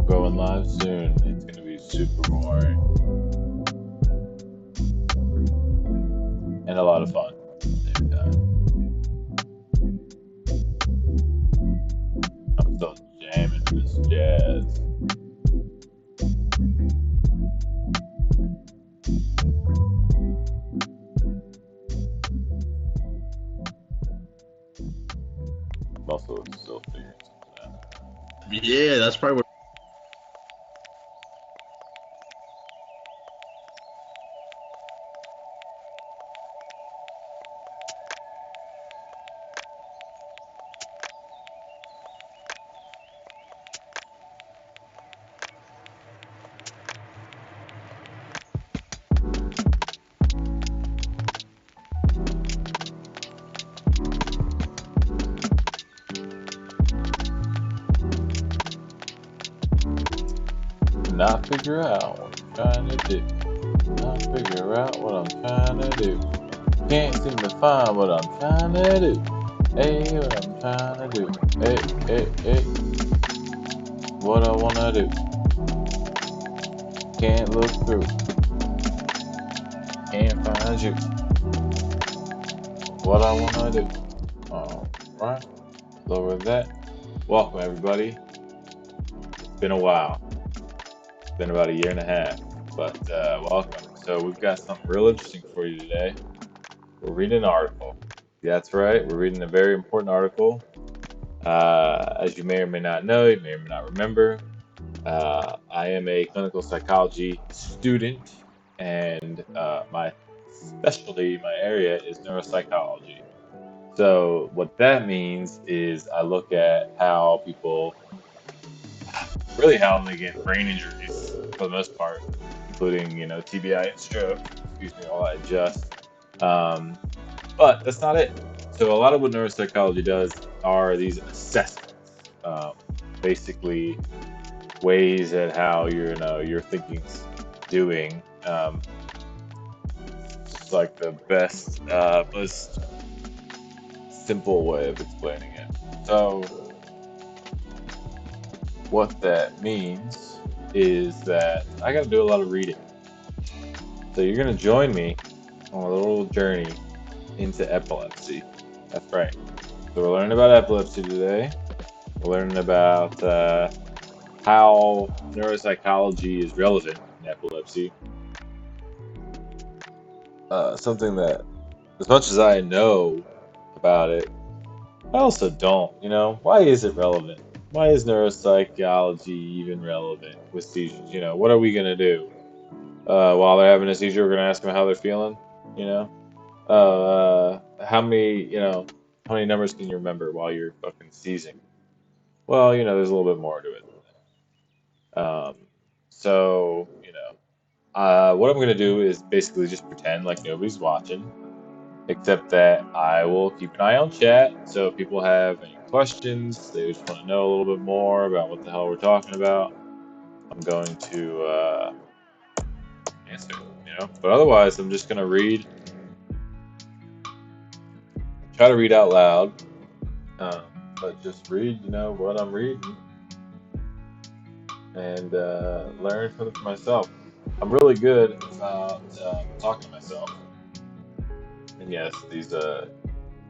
going live soon. It's gonna be super boring and a lot of fun at the same time. I'm still jamming this jazz. I'm also still figuring something out. Yeah, that's probably what. Not figure out what I'm trying to do. Not figure out what I'm trying to do. Can't seem to find what I'm trying to do. Hey, what I'm trying to do. Hey, hey, hey. What I wanna do. Can't look through. Can't find you. What I wanna do. Alright. So with that, welcome everybody. It's been a while. It's been about a year and a half. But welcome. So we've got something real interesting for you today. We're reading an article. That's right. We're reading a very important article. As you may or may not know, you may or may not remember, I am a clinical psychology student, and my specialty, my area is neuropsychology. So what that means is I look at how people, really how they get brain injuries for the most part, including TBI and stroke. Excuse me while I adjust. Um, but that's not it. So a lot of what neuropsychology does are these assessments, um, basically ways at how your thinking's doing. It's like the best, most simple way of explaining it. So what that means is that I got to do a lot of reading. So you're gonna join me on a little journey into epilepsy. That's right. So we're learning about epilepsy today. We're learning about how neuropsychology is relevant in epilepsy. Something that, as much as I know about it, I also don't. Why is it relevant? Why is neuropsychology even relevant with seizures? What are we gonna do while they're having a seizure? We're gonna ask them how they're feeling. You know, how many numbers can you remember while you're fucking seizing? Well, there's a little bit more to it than that. So, what I'm gonna do is basically just pretend like nobody's watching, except that I will keep an eye on chat. So if people have any questions, they just want to know a little bit more about what the hell we're talking about, I'm going to answer. But otherwise, I'm just gonna try to read out loud, but just read, what I'm reading, and learn from it for myself. I'm really good about talking to myself. And yes, these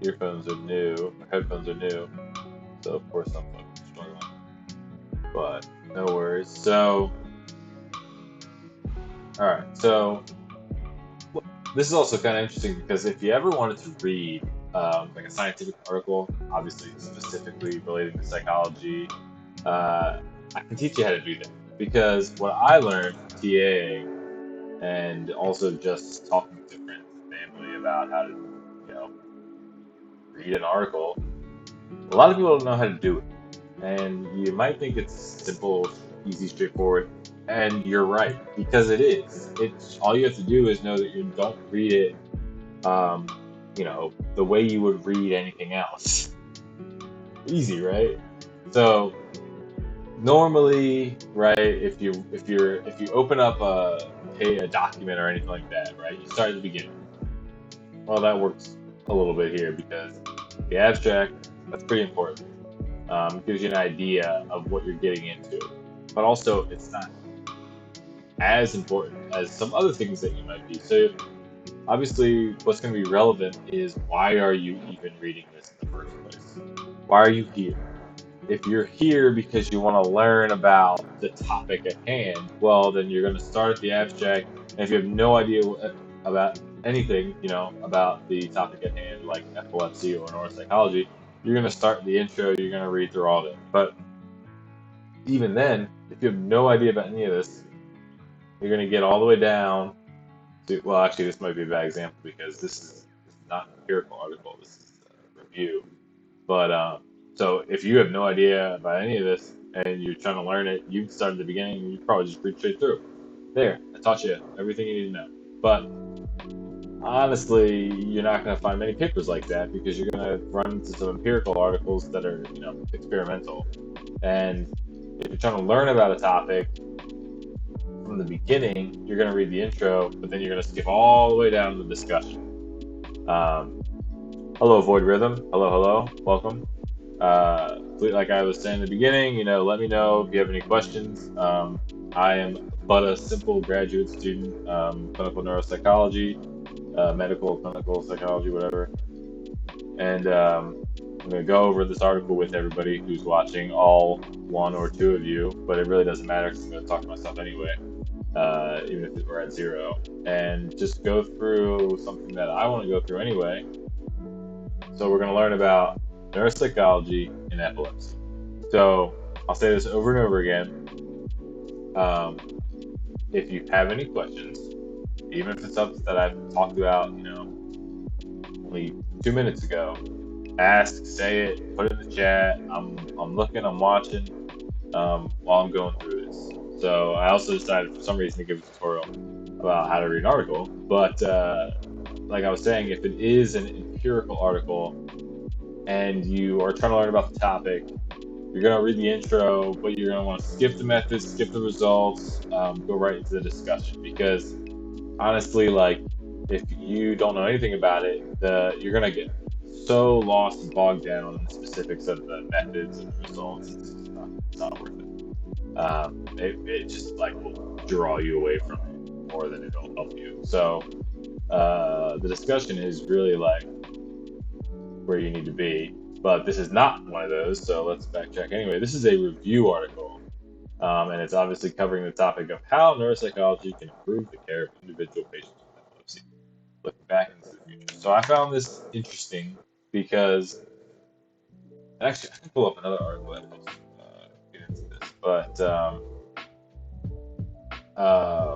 earphones are new, or headphones are new, so of course I'm fucking struggling. But no worries. So, alright, so this is also kind of interesting because if you ever wanted to read like a scientific article, obviously specifically relating to psychology, I can teach you how to do that. Because what I learned from TAing and also just talking to friends and family about how to, read an article, a lot of people don't know how to do it. And you might think it's simple, easy, straightforward, and you're right, because it is. It's all you have to do is know that you don't read it, um, the way you would read anything else. Easy, right? So normally, right, if you open up a document or anything like that, right, you start at the beginning. Well, that works a little bit here because the abstract, that's pretty important. Gives you an idea of what you're getting into. but also it's not as important as some other things that you might be. So obviously, what's going to be relevant is why are you even reading this in the first place? Why are you here? If you're here because you want to learn about the topic at hand, well, then you're going to start at the abstract. And if you have no idea about anything, about the topic at hand, like epilepsy or neuropsychology, you're going to start the intro. You're going to read through all of it. But even then, if you have no idea about any of this, you're going to get all the way down to, well, actually, this might be a bad example because this is not an empirical article. This is a review. But so if you have no idea about any of this and you're trying to learn it, you start at the beginning and you probably just read straight through. There, I taught you everything you need to know. But honestly, you're not going to find many papers like that because you're going to run into some empirical articles that are, experimental. And if you're trying to learn about a topic from the beginning, you're going to read the intro, but then you're going to skip all the way down to the discussion. Hello, Void Rhythm. Hello. Welcome. Like I was saying in the beginning, let me know if you have any questions. I am but a simple graduate student, clinical neuropsychology, medical, clinical psychology, whatever. And I'm going to go over this article with everybody who's watching, all one or two of you, but it really doesn't matter because I'm going to talk to myself anyway, even if we're at zero, and just go through something that I want to go through anyway. So we're going to learn about neuropsychology and epilepsy. So I'll say this over and over again. If you have any questions, even if it's something that I've talked about, only 2 minutes ago, ask, say it, put it in the chat. I'm looking, I'm watching, while I'm going through this. So I also decided for some reason to give a tutorial about how to read an article. But like I was saying, if it is an empirical article and you are trying to learn about the topic, you're going to read the intro, but you're going to want to skip the methods, skip the results, go right into the discussion. Because honestly, like, if you don't know anything about it, you're going to get so lost and bogged down in the specifics of the methods and the results. It's not worth it. It just like will draw you away from it more than it'll help you. So the discussion is really like where you need to be. But this is not one of those, so let's backtrack anyway. This is a review article, and it's obviously covering the topic of how neuropsychology can improve the care of individual patients with epilepsy, looking back into the future. So I found this interesting because, actually, I can pull up another article that helps get into this. But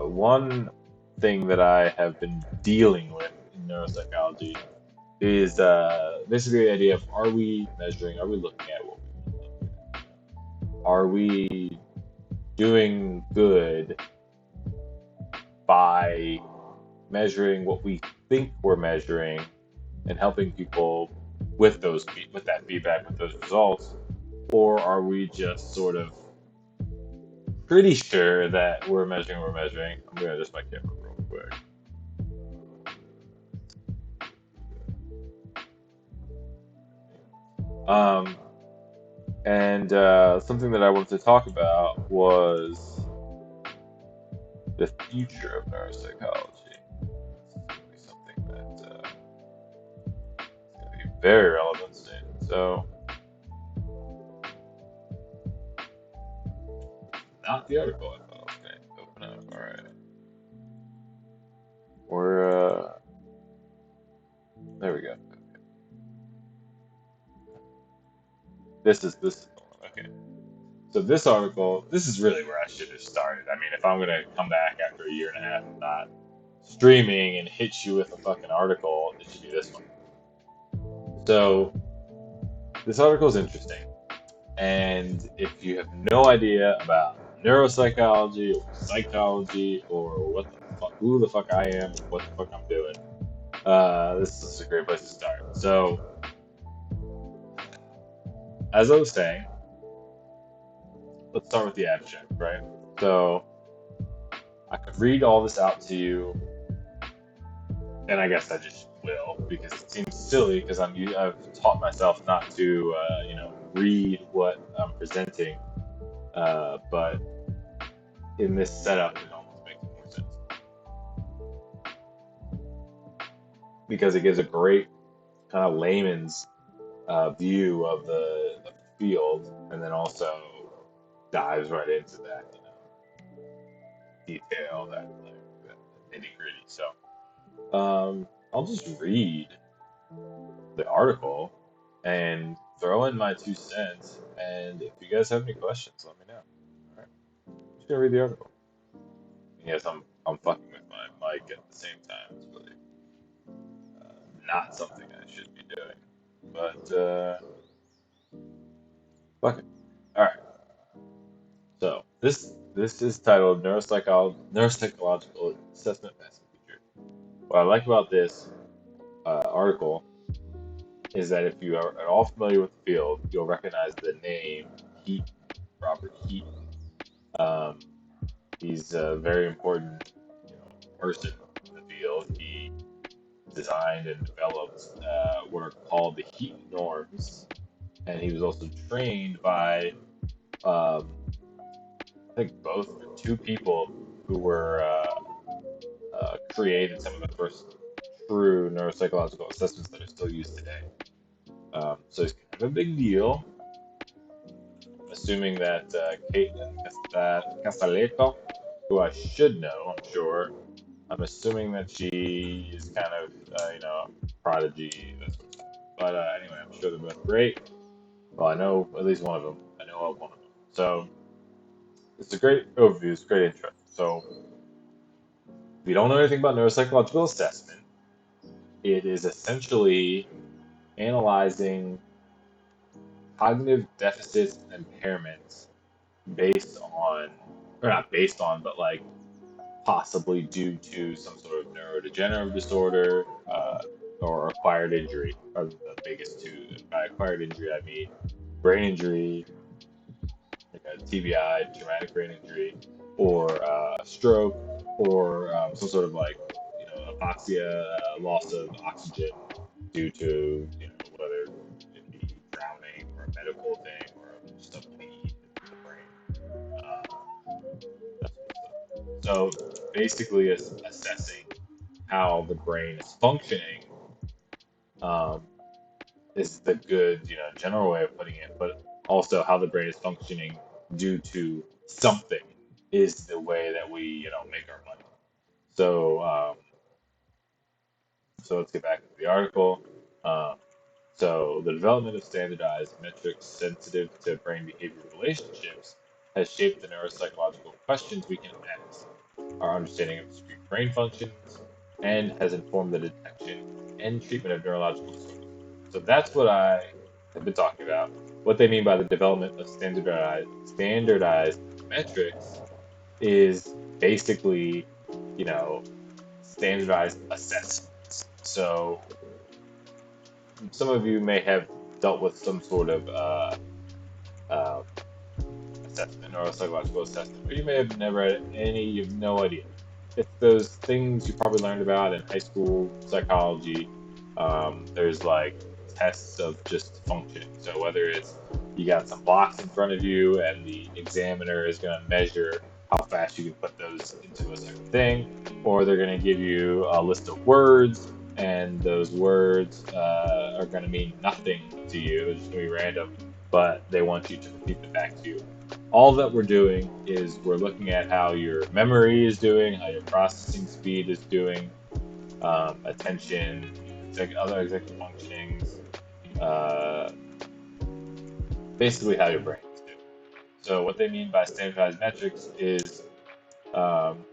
one thing that I have been dealing with in neuropsychology is basically the idea of are we looking at what we want to look at? Are we doing good by measuring what we think we're measuring and helping people with that feedback, with those results? Or are we just sort of pretty sure that we're measuring? I'm going to adjust my camera real quick. And something that I wanted to talk about was the future of neuropsychology. It's something that's going to be very relevant soon. So, not the article I thought I was going to open up. All right. There we go. This is the one. Okay. So this article, this is really where I should have started. I mean, if I'm going to come back after a year and a half of not streaming and hit you with a fucking article, it should be this one. So this article is interesting. And if you have no idea about neuropsychology or psychology or who the fuck I am, what the fuck I'm doing, this is a great place to start. So, as I was saying, let's start with the abstract, right? So, I could read all this out to you, and I guess I just will because it seems silly because I've taught myself not to, read what I'm presenting, but in this setup, it almost makes more sense because it gives a great kind of layman's view of the field, and then also dives right into that, detail, that nitty gritty. So I'll just read the article and throw in my 2 cents. And if you guys have any questions, let me know. All right, I'm just gonna read the article. Yes, I'm fucking with my mic at the same time. It's really not something I should be doing, but fuck it. All right. So this is titled Neuropsychological Assessment Math Teacher. What I like about this article is that if you are at all familiar with the field, you'll recognize the name Heat, Robert Heat. Um, he's a very important, person in the field. He designed and developed what are called the heat norms, and he was also trained by, um, I think, both or two people who were created some of the first true neuropsychological assessments that are still used today. So it's kind of a big deal. I'm assuming that Caitlin Casaleto, who I should know, I'm sure, I'm assuming that she is kind of, prodigy, that sort of stuff. But anyway, I'm sure they're both great. Well, I know at least one of them. I know of one of them. So it's a great overview. It's a great intro. So if you don't know anything about neuropsychological assessment, it is essentially analyzing cognitive deficits and impairments based on, or not based on, but like possibly due to some sort of neurodegenerative disorder or acquired injury are the biggest two. By acquired injury, I mean brain injury, like a TBI, traumatic brain injury, or stroke, or some sort of hypoxia, loss of oxygen due to whether it be drowning or a medical thing or just a bleed in the brain. That sort of stuff. So basically, assessing how the brain is functioning um, is the good, general way of putting it. But also, how the brain is functioning due to something is the way that we, make our money. So, so let's get back to the article. Um, so, the development of standardized metrics sensitive to brain behavior relationships has shaped the neuropsychological questions we can ask, our understanding of discrete brain functions, and has informed the detection and treatment of neurological disorders. So that's what I have been talking about. What they mean by the development of standardized metrics is basically, you know, standardized assessments. So some of you may have dealt with some sort of uh, assessment or a psychological assessment, or you may have never had any, you have no idea. It's those things you probably learned about in high school psychology. There's like tests of just functioning. So whether it's you got some blocks in front of you and the examiner is going to measure how fast you can put those into a certain thing, or they're going to give you a list of words and those words are going to mean nothing to you. They're just going to be random, but they want you to repeat them back to you. All that we're doing is we're looking at how your memory is doing, how your processing speed is doing, attention, other executive functionings, uh, basically how your brain is doing. So what they mean by standardized metrics is, um,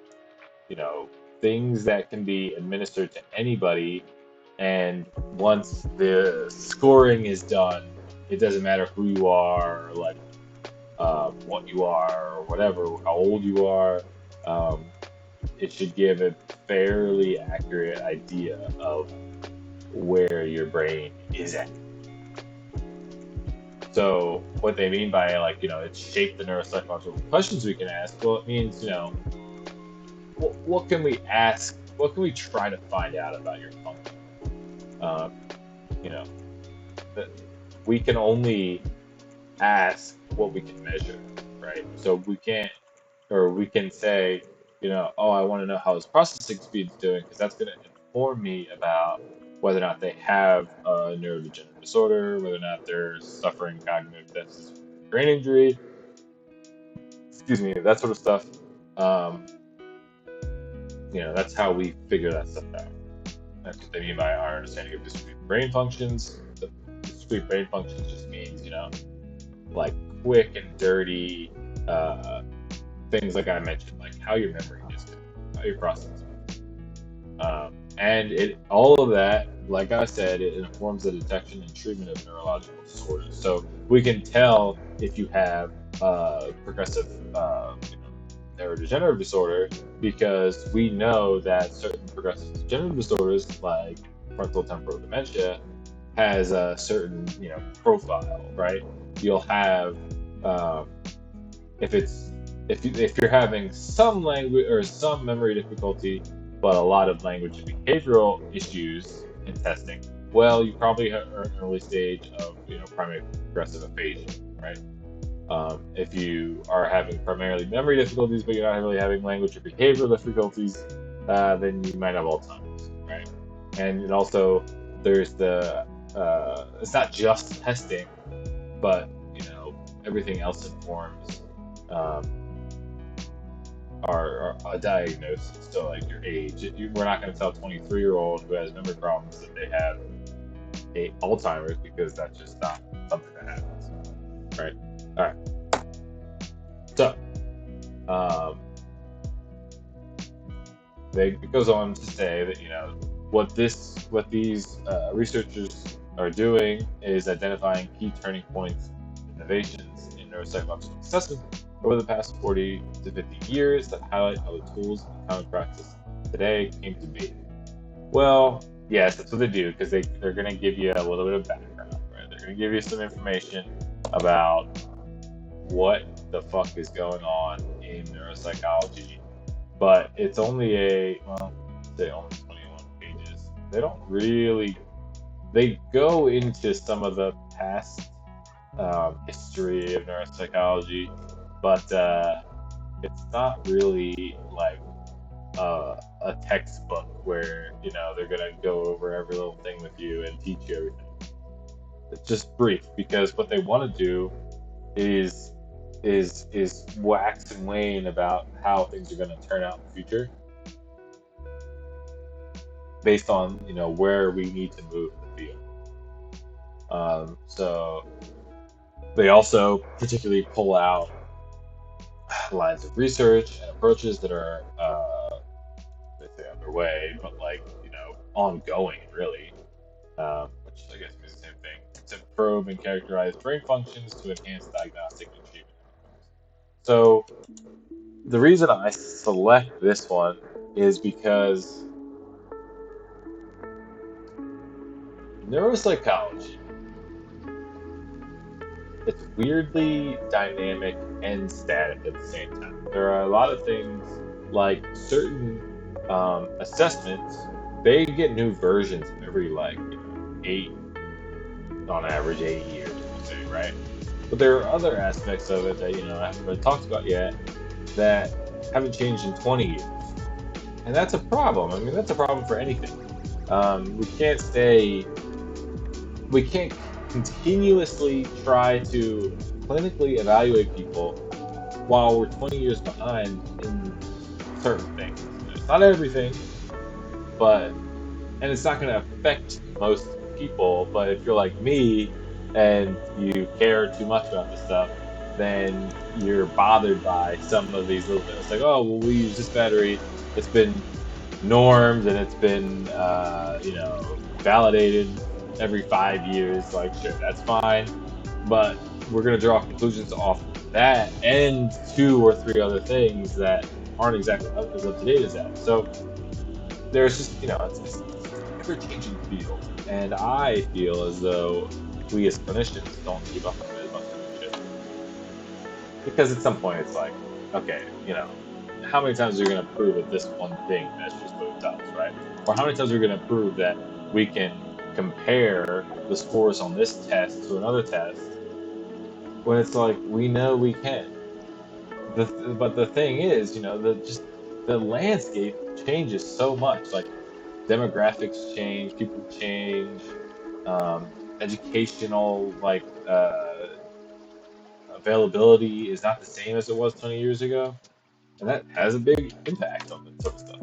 you know, things that can be administered to anybody, and once the scoring is done, it doesn't matter who you are, or like what you are, or whatever, how old you are. Um, it should give a fairly accurate idea of where your brain is at. So what they mean by it's shaped the neuropsychological questions we can ask. Well, it means what can we ask? What can we try to find out about your function? Um, you know that we can only ask what we can measure, right? So we can't or we can say, oh, I want to know how his processing speed's doing because that's going to inform me about whether or not they have a neurodegenerative disorder, whether or not they're suffering cognitive deficits from brain injury, excuse me, that sort of stuff. Um, that's how we figure that stuff out. That's what they mean by our understanding of discrete brain functions. The discrete brain functions just means, like quick and dirty things like I mentioned, like how your memory is doing, how your processing. And all of that, like I said, it informs the detection and treatment of neurological disorders. So we can tell if you have progressive neurodegenerative disorder because we know that certain progressive degenerative disorders, like frontal temporal dementia, has a certain profile, right? You'll have if you're having some language or some memory difficulty, but a lot of language and behavioral issues in testing, well, you probably are in an early stage of primary progressive aphasia, right? If you are having primarily memory difficulties, but you're not really having language or behavioral difficulties, then you might have Alzheimer's, right? And also, there's it's not just testing, but everything else informs our diagnosis. So, like your age, we're not going to tell a 23-year-old who has memory problems that they have Alzheimer's because that's just not something that happens, right? All right. So, it goes on to say that what these researchers are doing is identifying key turning points, innovations in neuropsychological assessment over the past 40 to 50 years that highlight how the tools and common practice today came to be. Well, yes, that's what they do because they're going to give you a little bit of background, right? They're going to give you some information about what the fuck is going on in neuropsychology, but it's only say only 21 pages. They go into some of the past history of neuropsychology, but it's not really like a textbook where they're gonna go over every little thing with you and teach you everything. It's just brief because what they want to do is wax and wane about how things are going to turn out in the future based on where we need to move the field. So they also particularly pull out lines of research and approaches that are they say underway, but ongoing really, which I guess means the same thing, to probe and characterize brain functions to enhance diagnostic and treatment outcomes. So the reason I select this one is because neuropsychology, it's weirdly dynamic and static at the same time. There are a lot of things like certain assessments, they get new versions every 8 years, we say, right? But there are other aspects of it that I haven't really talked about yet that haven't changed in 20 years. And that's a problem. I mean, that's a problem for anything. We can't continuously try to clinically evaluate people while we're 20 years behind in certain things. It's not everything, and it's not going to affect most people. But if you're like me and you care too much about this stuff, then you're bothered by some of these little things. Like, oh, well, we use this battery. It's been normed and it's been, validated every 5 years. Like, sure, that's fine. But we're going to draw conclusions off that and 2 or 3 other things that aren't exactly as up to date as that. So there's just, it's an ever-changing field. And I feel as though we as clinicians don't keep up with it as much as we should. Because at some point it's like, okay, how many times are you going to prove that this one thing measures what it does, right? Or how many times are we going to prove that we can compare the scores on this test to another test when it's like we know we can, but the thing is, the landscape changes so much. Like demographics change, people change, educational availability is not the same as it was 20 years ago, and that has a big impact on this sort of stuff.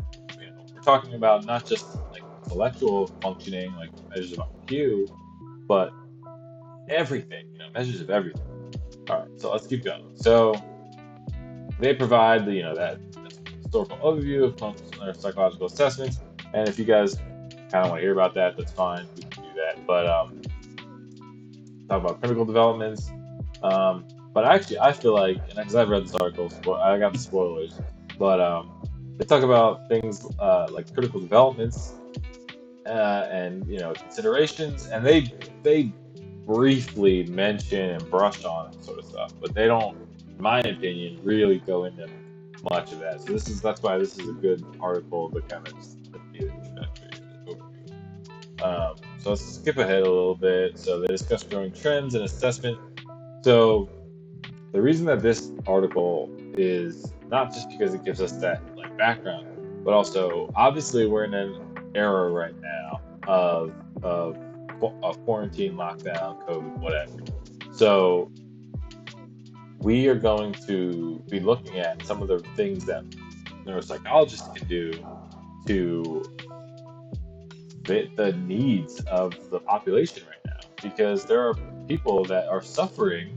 We're talking about not just like intellectual functioning, like measures of IQ, but everything. Measures of everything. All right, so let's keep going. So they provide that historical overview of clinical psychological assessments, and if you guys kind of want to hear about that, that's fine. We can do that. But talk about critical developments. But actually, I feel like, and because I've read this article, I got the spoilers, but they talk about things like critical developments and considerations, and they briefly mention and brush on it sort of stuff, but they don't, in my opinion, really go into much of that. So that's why this is a good article to kind of just be an introductory overview. So let's skip ahead a little bit. So they discuss growing trends and assessment. So the reason that this article is not just because it gives us that like background, but also obviously we're in an era right now of quarantine, lockdown, COVID, whatever. So we are going to be looking at some of the things that neuropsychologists can do to fit the needs of the population right now, because there are people that are suffering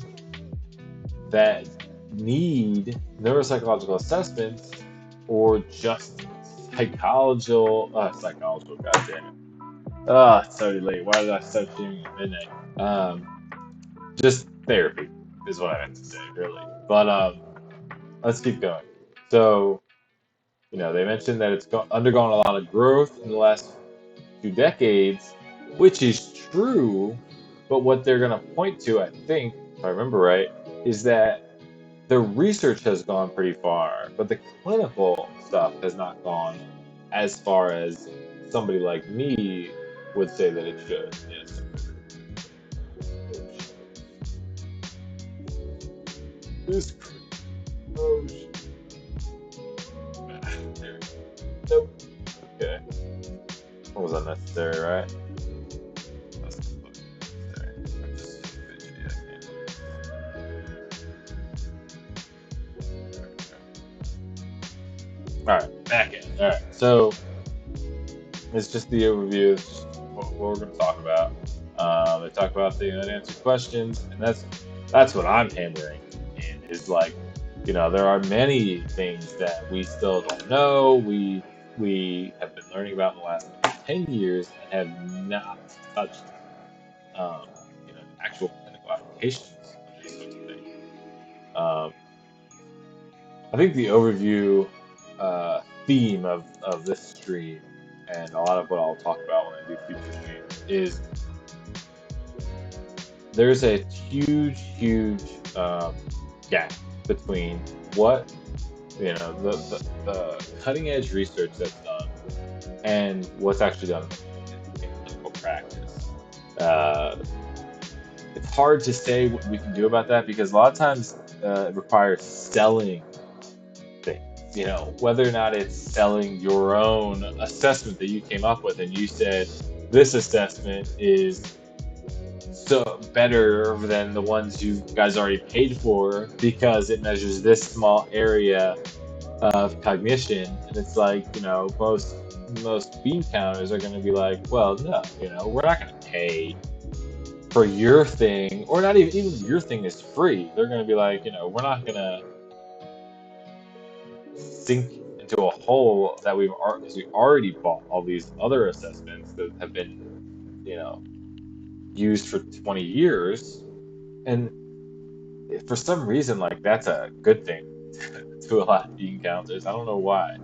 that need neuropsychological assessments or just psychological, god damn it. It's so late. Why did I start streaming at midnight? Just therapy is what I meant to say, really. But let's keep going. So, they mentioned that it's undergone a lot of growth in the last few decades, which is true. But what they're going to point to, I think, if I remember right, is that the research has gone pretty far, but the clinical stuff has not gone as far as somebody like me would say that it should. Yes. This. Oh shit. Nope. Okay. What was unnecessary, right? That's unnecessary. I'm just fidgety, I can't. Alright, back in. Alright, so it's just the overview. It's just what we're going to talk about. They talk about the unanswered questions, and that's what I'm hammering in. Is like, there are many things that we still don't know. We have been learning about in the last 10 years and have not touched, um, actual clinical applications of these sorts of things. Um, I think the overview theme of this stream, and a lot of what I'll talk about when I do future streams, is there's a huge gap between what the cutting edge research that's done and what's actually done in clinical practice. It's hard to say what we can do about that, because a lot of times it requires selling things. Whether or not it's selling your own assessment that you came up with, and you said this assessment is so better than the ones you guys already paid for because it measures this small area of cognition. And it's like, most bean counters are going to be like, well, no, we're not going to pay for your thing, or not even your thing is free. They're going to be like, we're not going to sink into a hole that we already bought all these other assessments that have been, used for 20 years. And for some reason, like, that's a good thing to a lot of bean counters. I don't know why.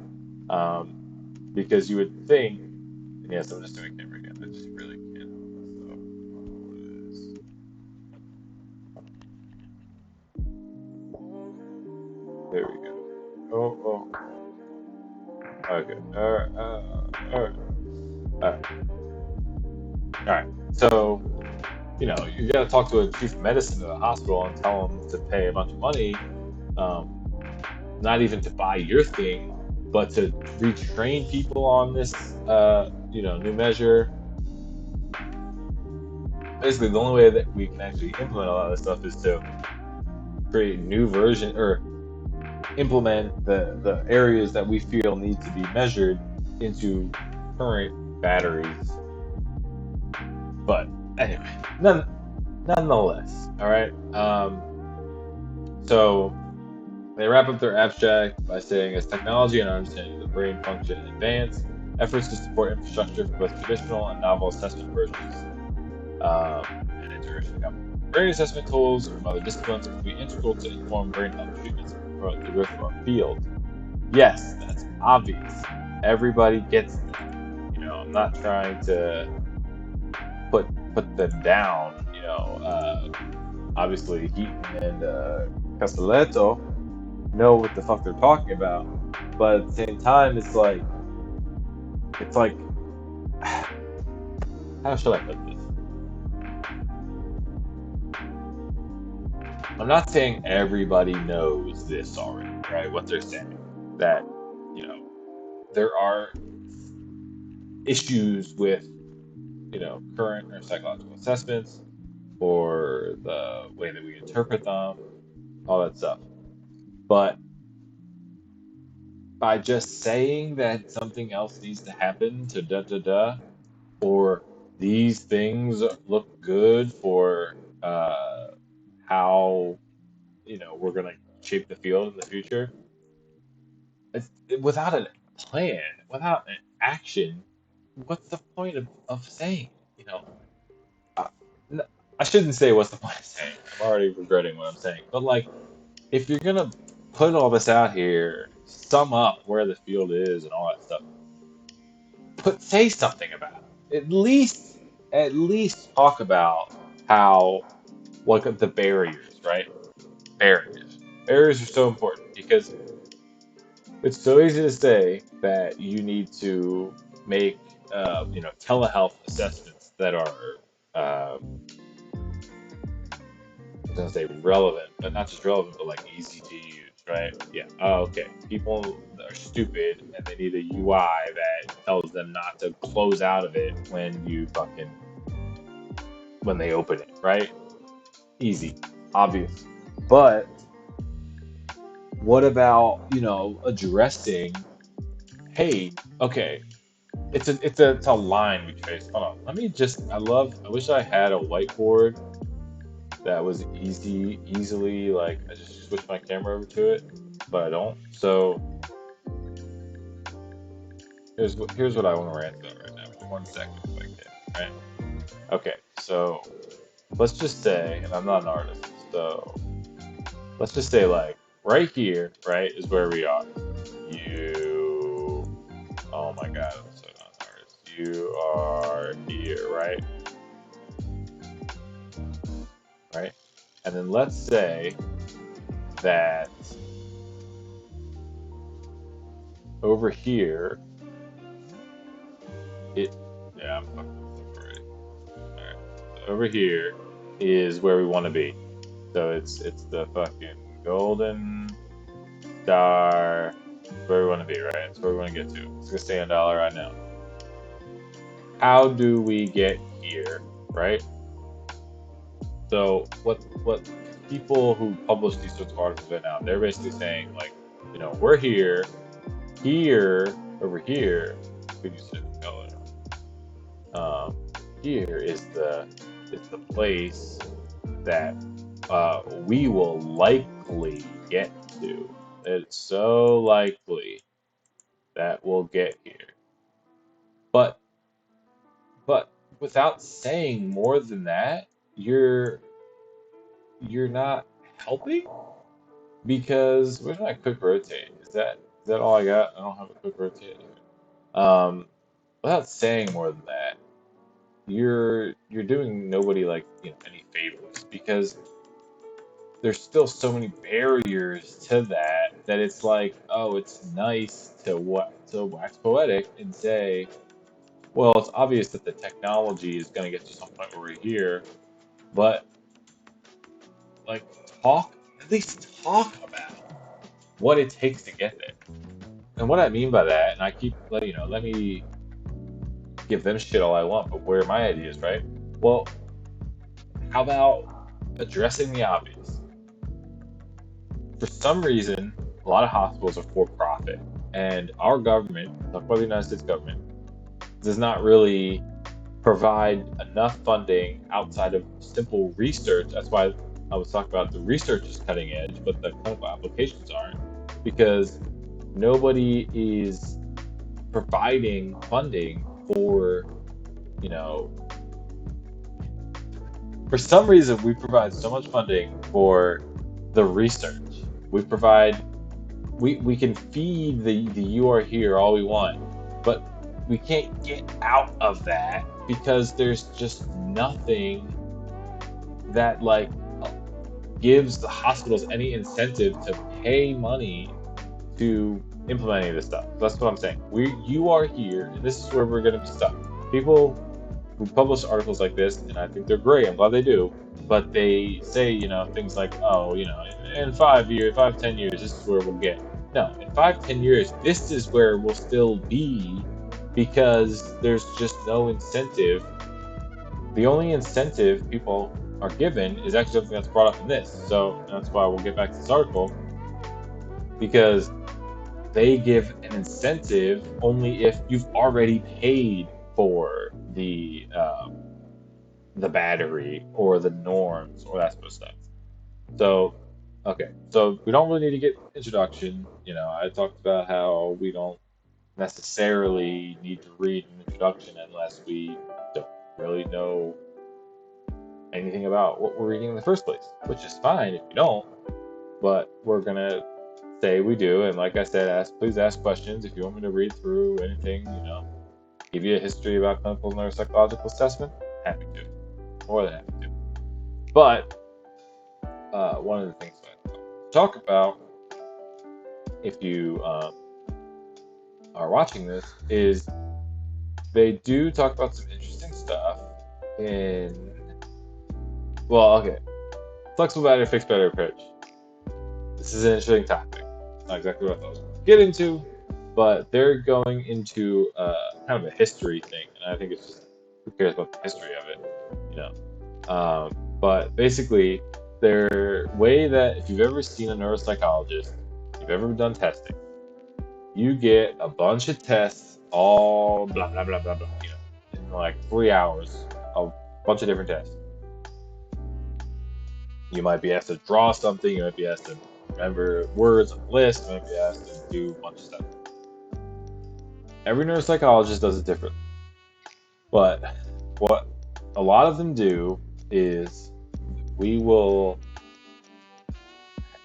Because you would think, and yes, I'm just doing camera again. I just really can't help myself. There we go. Oh. Okay. All right. So, you got to talk to a chief of medicine at a hospital and tell them to pay a bunch of money not even to buy your thing, but to retrain people on this, new measure. Basically, the only way that we can actually implement a lot of this stuff is to create new version or implement the areas that we feel need to be measured into current batteries. But anyway, nonetheless, all right. So they wrap up their abstract by saying, as technology and our understanding of the brain function advance, efforts to support infrastructure for both traditional and novel assessment approaches and integration of brain assessment tools from other disciplines will be integral to inform brain health treatments and promote the growth of our field. Yes, that's obvious. Everybody gets that. I'm not trying to put them down. Obviously, Heaton and Castelletto know what the fuck they're talking about, but at the same time, it's like, how should I put this? I'm not saying everybody knows this already, right? What they're saying, that there are issues with current or psychological assessments or the way that we interpret them, all that stuff. But by just saying that something else needs to happen to da da da, or these things look good for how we're gonna shape the field in the future, without a plan, without an action, what's the point of saying? I, I shouldn't say what's the point of saying. I'm already regretting what I'm saying. But like, if you're gonna put all this out here, sum up where the field is and all that stuff, say something about it. At least talk about how, like, the barriers, right? Barriers are so important because it's so easy to say that you need to make telehealth assessments that are I was gonna say relevant, but not just relevant, but like easy to use, right? Yeah. Oh, okay. People are stupid and they need a UI that tells them not to close out of it when they open it, right? Easy, obvious. But what about addressing? Hey, okay, it's a line we trace. Hold on, let me just. I wish I had a whiteboard that was easily, like, I just switch my camera over to it, but I don't. So here's what I want to rant about right now. Just 1 second if I can. Right? Okay. So let's just say, and I'm not an artist, so let's just say, like, right here, right, is where we are. You. Oh my God, I'm so not an artist. You are here, right? Right. And then let's say that over here, I'm fucking this up already. Alright. So over here is where we want to be. So it's the fucking golden star. It's where we want to be, right? It's where we want to get to. It's gonna stay on dollar right now. How do we get here, right? So what people who publish these sorts of articles right now, they're basically saying, like, we're here, over here. Could you say the color? Here is the place that we will likely get to. It's so likely that we'll get here. But without saying more than that, you're not helping, because where's my quick rotate? Is that all I got? I don't have a quick rotate here. Without saying more than that, you're doing nobody, like, any favors, because there's still so many barriers to that it's like, oh, it's nice to wax poetic and say, well, it's obvious that the technology is going to get to some point where we're here, but, like, at least talk about it. what it takes to get there. And what I mean by that, and I keep let me give them shit all I want, but where are my ideas, right? Well, how about addressing the obvious? For some reason, a lot of hospitals are for profit, and our government, talk about the United States government, does not really provide enough funding outside of simple research. That's why I was talking about the research is cutting edge, but the clinical applications aren't, because nobody is providing funding for, you know, for some reason we provide so much funding for the research. We can feed the you are here all we want, but we can't get out of that because there's just nothing that gives the hospitals any incentive to pay money to implement any of this stuff. That's what I'm saying. You are here, and this is where we're going to be stuck. People who publish articles like this, and I think they're great. I'm glad they do, but they say things like, oh, in 5 years, 5, 10 years, this is where we'll get. No, in 5, 10 years, this is where we'll still be because there's just no incentive. The only incentive people are given is actually something that's brought up in this. So that's why we'll get back to this article, because they give an incentive only if you've already paid for the battery or the norms or that sort of stuff. So, okay, so we don't really need to get introduction. I talked about how we don't necessarily need to read an introduction unless we don't really know anything about what we're reading in the first place, which is fine if you don't, but we're gonna say we do. And like I said, please ask questions if you want me to read through anything, give you a history about clinical neuropsychological assessment. Happy to, more than happy to. But one of the things I talk about, if you are watching this, is they do talk about some interesting stuff okay, flexible battery, fixed battery approach. This is an interesting topic. Not exactly what I was going to get into, but they're going into kind of a history thing, and I think it's just, who cares about the history of it, but basically, their way that if you've ever seen a neuropsychologist, if you've ever done testing, you get a bunch of tests, all blah blah blah blah blah, in like 3 hours, a bunch of different tests. You might be asked to draw something, you might be asked to remember words on a list, you might be asked to do a bunch of stuff. Every neuropsychologist does it differently. But what a lot of them do is we will,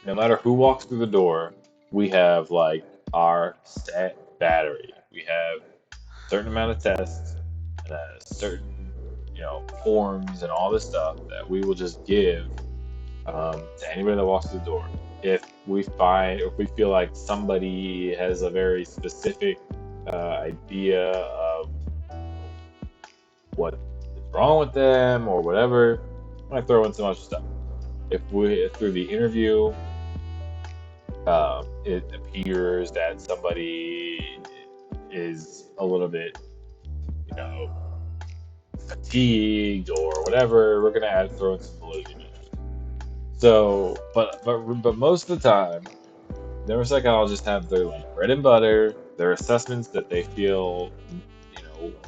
no matter who walks through the door, we have like our set battery. We have a certain amount of tests and a certain, forms and all this stuff that we will just give to anybody that walks through the door. If we feel like somebody has a very specific idea of what is wrong with them or whatever, I might throw in some other stuff. If through the interview, it appears that somebody is a little bit, fatigued or whatever, we're gonna throw in some validity measures. So, but most of the time, neuropsychologists have their bread and butter, their assessments that they feel,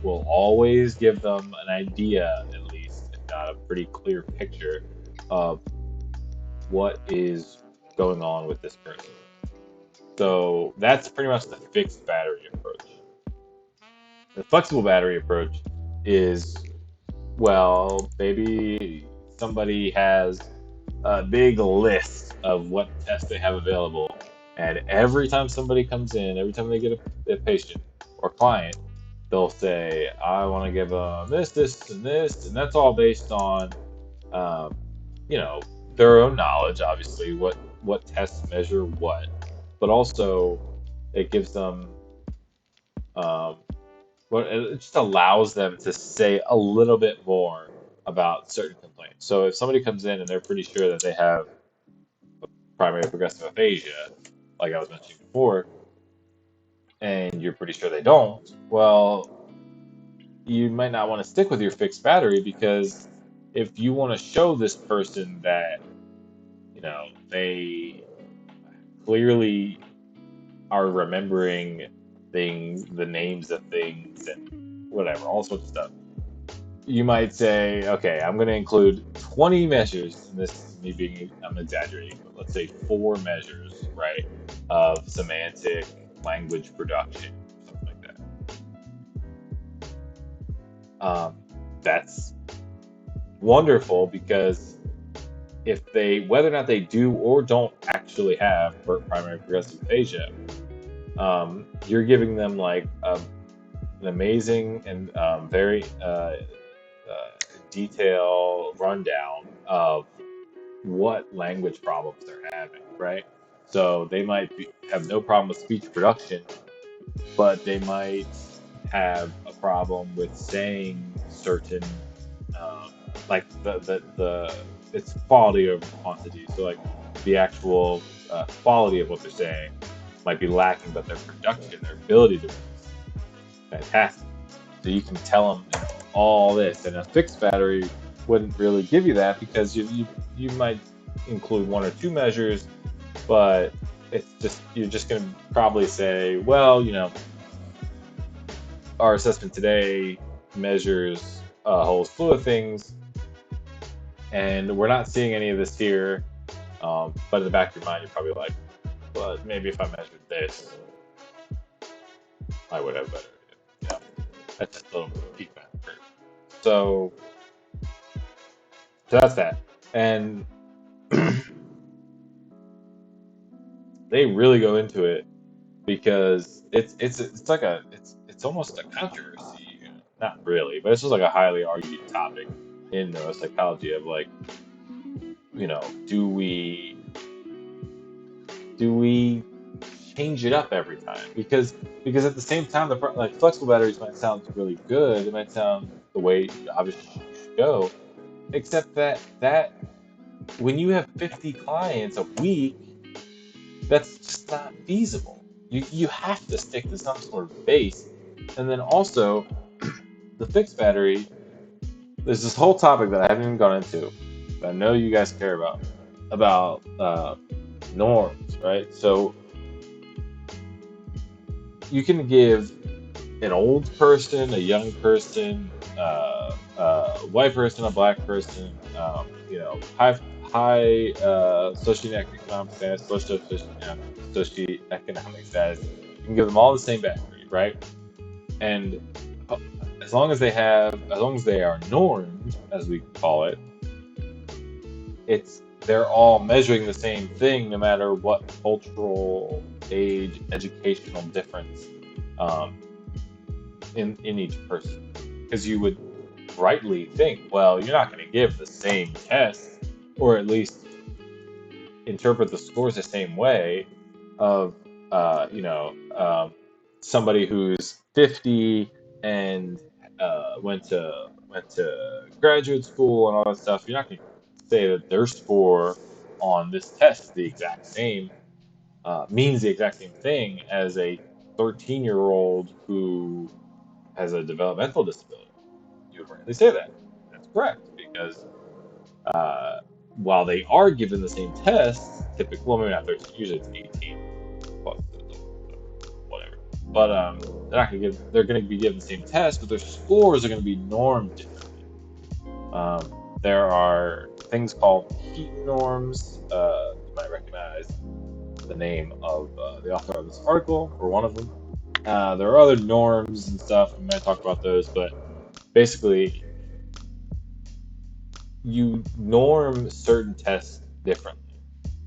will always give them an idea, at least, if not a pretty clear picture of what is going on with this person. So that's pretty much the fixed battery approach. The flexible battery approach is, well, maybe somebody has a big list of what tests they have available, and every time somebody comes in, every time they get a patient or client, they'll say, I want to give them this, this, and this, and that's all based on, their own knowledge, obviously, what tests measure what, but also it gives them, it just allows them to say a little bit more about certain complaints. So if somebody comes in and they're pretty sure that they have primary progressive aphasia, like I was mentioning before, and you're pretty sure they don't, well, you might not want to stick with your fixed battery, because if you want to show this person that, they clearly are remembering things, the names of things, and whatever, all sorts of stuff, you might say, okay, I'm going to include 20 measures. And this is me being, I'm exaggerating, but let's say 4 measures, right, of semantic language production, something like that. That's wonderful, because if they, whether or not they do or don't actually have primary progressive aphasia, you're giving them like an amazing and very detailed rundown of what language problems they're having, right? So they might have no problem with speech production, but they might have a problem with saying certain, like the it's quality over quantity. So like the actual quality of what they're saying might be lacking, but their production, their ability to is fantastic. So you can tell them all this, and a fixed battery wouldn't really give you that, because you might include 1 or 2 measures, but it's just, you're just going to probably say, well, our assessment today measures a whole slew of things, and we're not seeing any of this here. But in the back of your mind, you're probably like, well, maybe if I measured this, I would have better. Yeah, that's just a little peek behind the curtain. So that's that. And they really go into it, because it's like it's almost a controversy. Not really, but it's just like a highly argued topic in neuropsychology of like, do we change it up every time? Because at the same time, like flexible batteries might sound really good. It might sound the way obviously you should go, except that when you have 50 clients a week, that's just not feasible. You have to stick to some sort of base. And then also, the fixed battery, there's this whole topic that I haven't even gone into, but I know you guys care about norms, right? So you can give an old person, a young person, a white person, a black person, high socioeconomic status, socioeconomic status. You can give them all the same battery, right? And as long as they are normed, as we call it, they're all measuring the same thing, no matter what cultural, age, educational difference in each person. Because you would rightly think, well, you're not going to give the same test, or at least interpret the scores the same way of somebody who's 50 and went to graduate school and all that stuff. You're not going to say that their score on this test is the exact same, means the exact same thing as a 13-year-old who has a developmental disability. You would rightly say that. That's correct, because while they are given the same tests, typically, well, maybe not 13, usually it's 18 plus whatever. But they're going to be given the same test, but their scores are going to be normed differently. There are things called heat norms. You might recognize the name of the author of this article, or one of them. There are other norms and stuff. We might talk about those, but basically, you norm certain tests differently.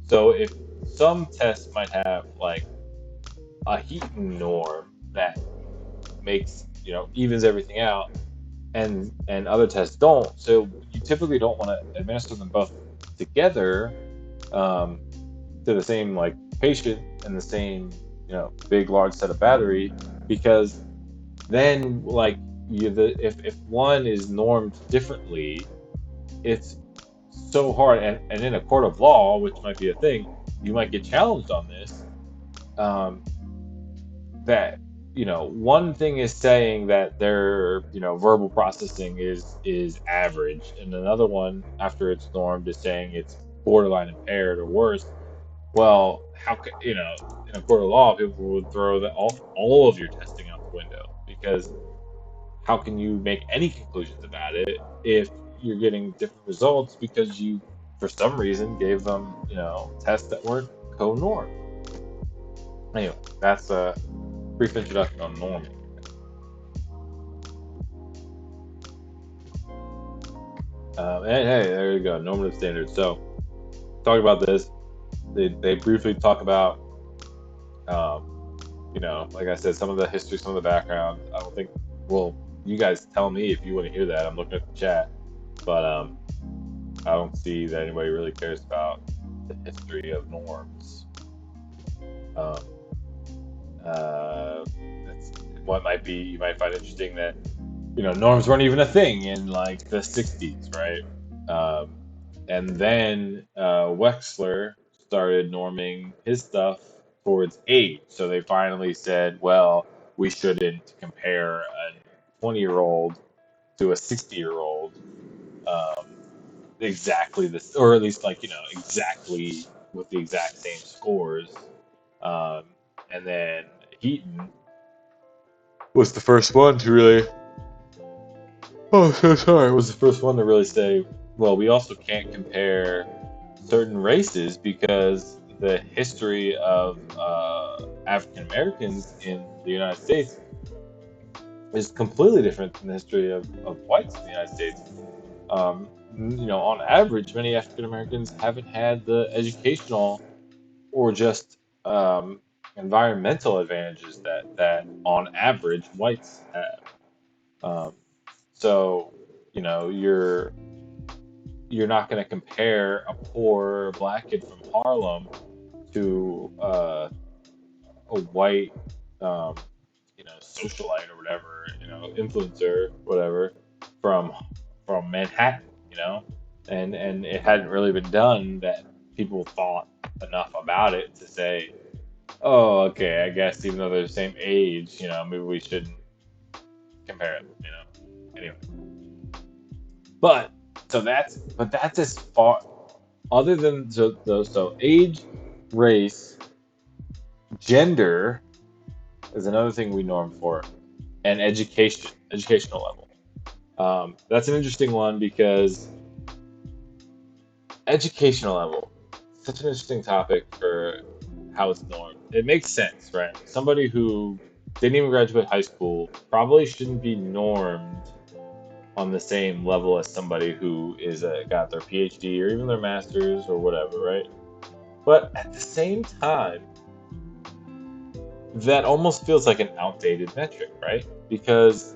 So if some tests might have like a heat norm that makes, evens everything out, and other tests don't, so you typically don't want to administer them both together to the same like patient and the same big large set of battery, because then like if one is normed differently, it's so hard, and in a court of law, which might be a thing, you might get challenged on this, that one thing is saying that their verbal processing is average, and another one after it's normed is saying it's borderline impaired or worse. Well, how could in a court of law people would throw all of your testing out the window, because how can you make any conclusions about it if you're getting different results because you for some reason gave them tests that weren't co-norm. Anyway, that's a brief introduction on norming. And hey, there you go, normative standards. So, talk about this. They briefly talk about, like I said, some of the history, some of the background. I don't think, well, you guys tell me if you want to hear that. I'm looking at the chat, but I don't see that anybody really cares about the history of norms. Um, that's what might be, you might find interesting that, norms weren't even a thing in like the 60s, right? And then Wexler started norming his stuff towards age. So they finally said, well, we shouldn't compare a 20-year-old to a 60-year-old exactly this, or at least like, exactly with the exact same scores. Um, and then Heaton was the first one to really, oh, so sorry, was the first one to really say, well, we also can't compare certain races because the history of African Americans in the United States is completely different than the history of whites in the United States. On average, many African Americans haven't had the educational or just environmental advantages that on average whites have. Um, so, you're not going to compare a poor black kid from Harlem to a white, um, socialite or whatever, influencer, whatever, from Manhattan, and it hadn't really been done that people thought enough about it to say, oh, okay, I guess even though they're the same age, maybe we shouldn't compare it, Anyway, but that's as far, other than so age, race, gender is another thing we norm for, and educational level. That's an interesting one because educational level, such an interesting topic for how it's normed. It makes sense, right? Somebody who didn't even graduate high school probably shouldn't be normed on the same level as somebody who is got their PhD or even their master's or whatever, right? But at the same time, that almost feels like an outdated metric, right? Because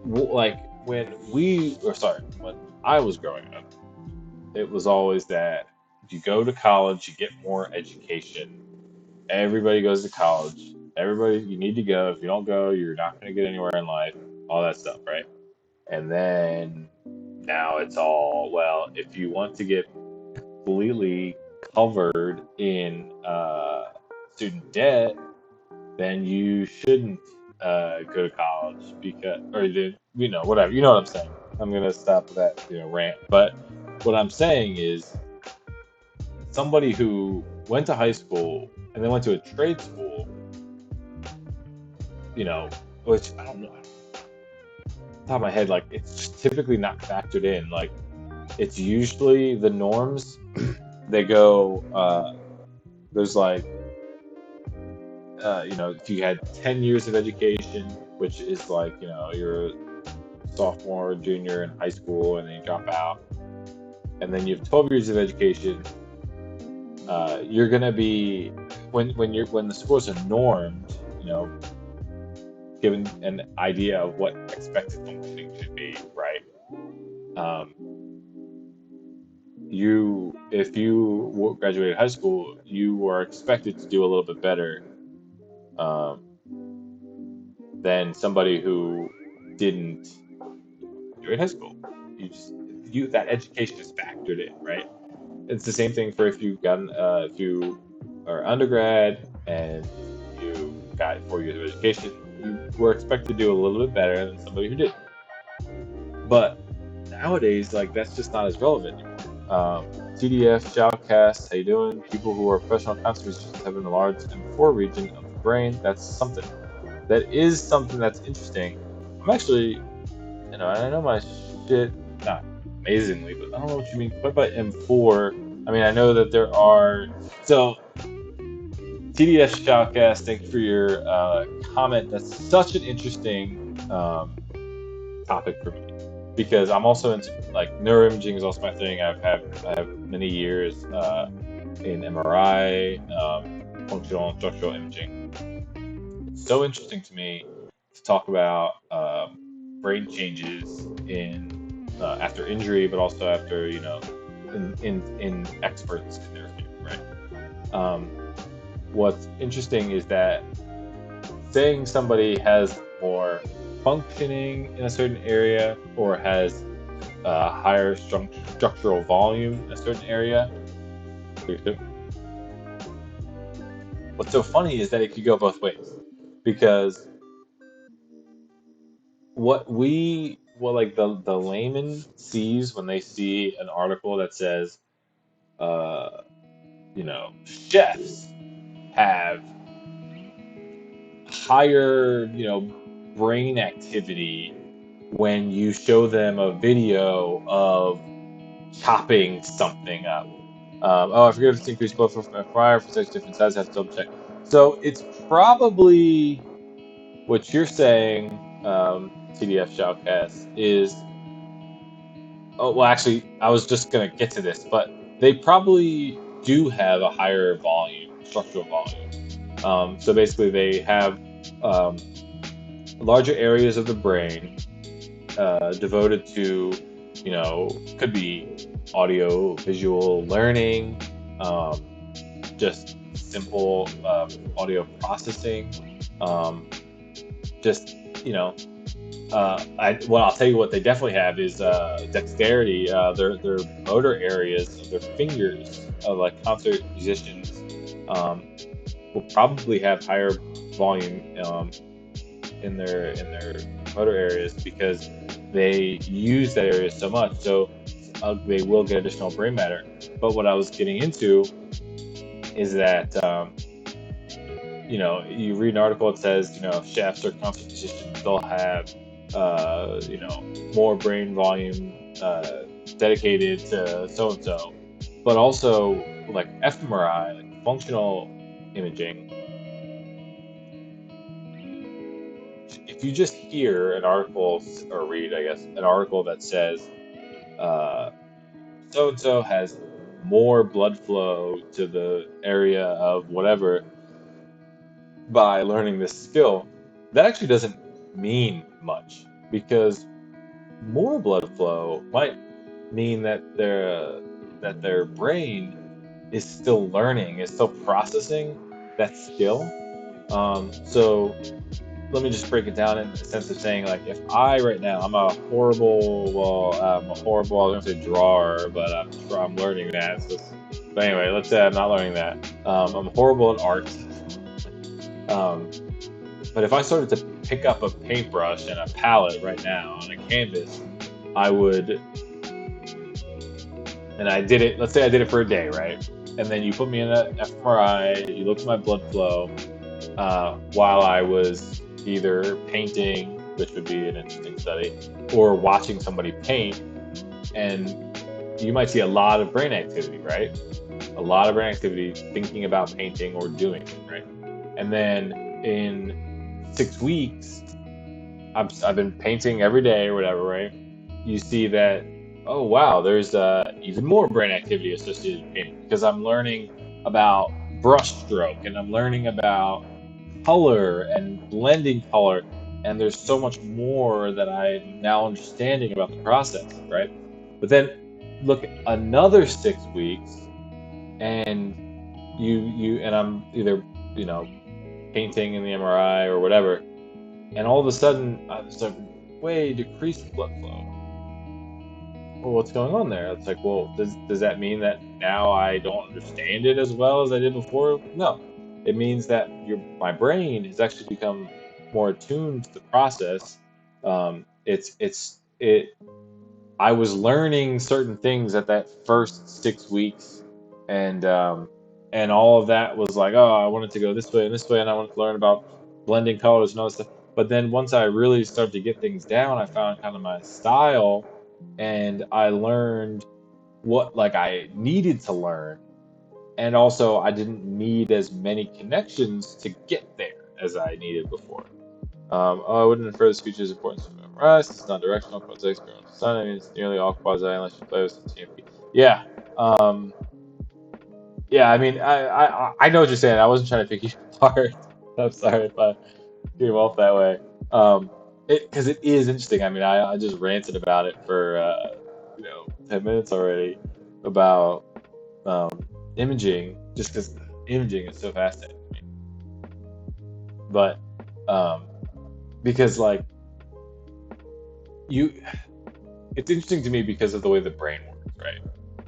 like when when I was growing up, it was always that you go to college, you get more education. Everybody goes to college. Everybody, you need to go. If you don't go, you're not going to get anywhere in life. All that stuff, right? And then now it's all, well, if you want to get completely covered in student debt, then you shouldn't go to college because, or whatever. You know what I'm saying. I'm gonna stop that rant. But what I'm saying is, somebody who went to high school and then went to a trade school, which I don't know, top of my head, like it's just typically not factored in. Like it's usually the norms. They go, there's like, if you had 10 years of education, which is like, you're a sophomore, junior in high school, and then you drop out, and then you have 12 years of education, you're gonna be, when the scores are normed, given an idea of what expected functioning should be, right? Um, if you graduated high school, you were expected to do a little bit better um, than somebody who didn't graduate high school. That education is factored in, right? It's the same thing for if you or undergrad and you got 4 years of education, you were expected to do a little bit better than somebody who didn't. But nowadays, like that's just not as relevant anymore. TDF, shoutcast, how you doing? People who are professional conservationists have an enlarged M4 region of the brain. That's something. That is something that's interesting. I'm actually, I know my shit, not amazingly, but I don't know what you mean quite by M4. I mean, I know that there are, so TDS Shoutcast, thank you for your comment. That's such an interesting topic for me because I'm also into like neuroimaging is also my thing. I have many years in MRI, functional and structural imaging. It's so interesting to me to talk about brain changes in after injury, but also after in experts in their field, right? What's interesting is that saying somebody has more functioning in a certain area or has higher structural volume in a certain area. What's so funny is that it could go both ways, because what like the layman sees when they see an article that says, chefs have higher, brain activity when you show them a video of chopping something up. I forget if it's increased blood flow from MRI for 6 different sizes. I have to double check. So it's probably what you're saying, TDF Shoutcast, is. Oh, well, actually, I was just going to get to this, but they probably do have a higher volume, structural volume. So basically, they have larger areas of the brain devoted to, could be audio, visual learning, just simple audio processing, just, I'll tell you what they definitely have is dexterity. Their motor areas of their fingers, like concert musicians, will probably have higher volume in their motor areas because they use that area so much. So they will get additional brain matter. But what I was getting into is that you read an article that says chefs or concert musicians, they'll have more brain volume dedicated to so and so, but also like fMRI, like functional imaging. If you just hear an article or read, I guess, an article that says so and so has more blood flow to the area of whatever by learning this skill, that actually doesn't mean much, because more blood flow might mean that their brain is still learning, is still processing that skill. So let me just break it down in the sense of saying, like, if I right now I'm a horrible, I was gonna say drawer, but I'm learning that. So, but anyway, let's say I'm not learning that. I'm horrible at art. But if I started to pick up a paintbrush and a palette right now on a canvas, I would, and I did it, let's say I did it for a day, right? And then you put me in an fMRI, you looked at my blood flow while I was either painting, which would be an interesting study, or watching somebody paint, and you might see a lot of brain activity, right? A lot of brain activity thinking about painting or doing it, right? And then in 6 weeks, I've been painting every day or whatever, right? You see that, oh wow, there's even more brain activity associated with painting because I'm learning about brush stroke and I'm learning about color and blending color, and there's so much more that I'm now understanding about the process, right? But then look at another 6 weeks, and I'm either painting in the MRI or whatever, and all of a sudden it's like way decreased blood flow. Well, what's going on there? It's like, well, does that mean that now I don't understand it as well as I did before. No, it means that my brain has actually become more attuned to the process. It I was learning certain things at that first 6 weeks, and all of that was like, oh, I wanted to go this way and this way, and I wanted to learn about blending colors and all this stuff. But then once I really started to get things down, I found kind of my style, and I learned what like I needed to learn, and also I didn't need as many connections to get there as I needed before. I wouldn't infer this feature's importance from MRS. It's non-directional, quasi experimental design. I mean, it's nearly all quasi unless you play with some TMP. Yeah. Yeah, I mean, I know what you're saying. I wasn't trying to pick you apart. I'm sorry if I came off that way. Because it is interesting. I mean, I just ranted about it for 10 minutes already about imaging, just because imaging is so fascinating to me. But because like it's interesting to me because of the way the brain works, right?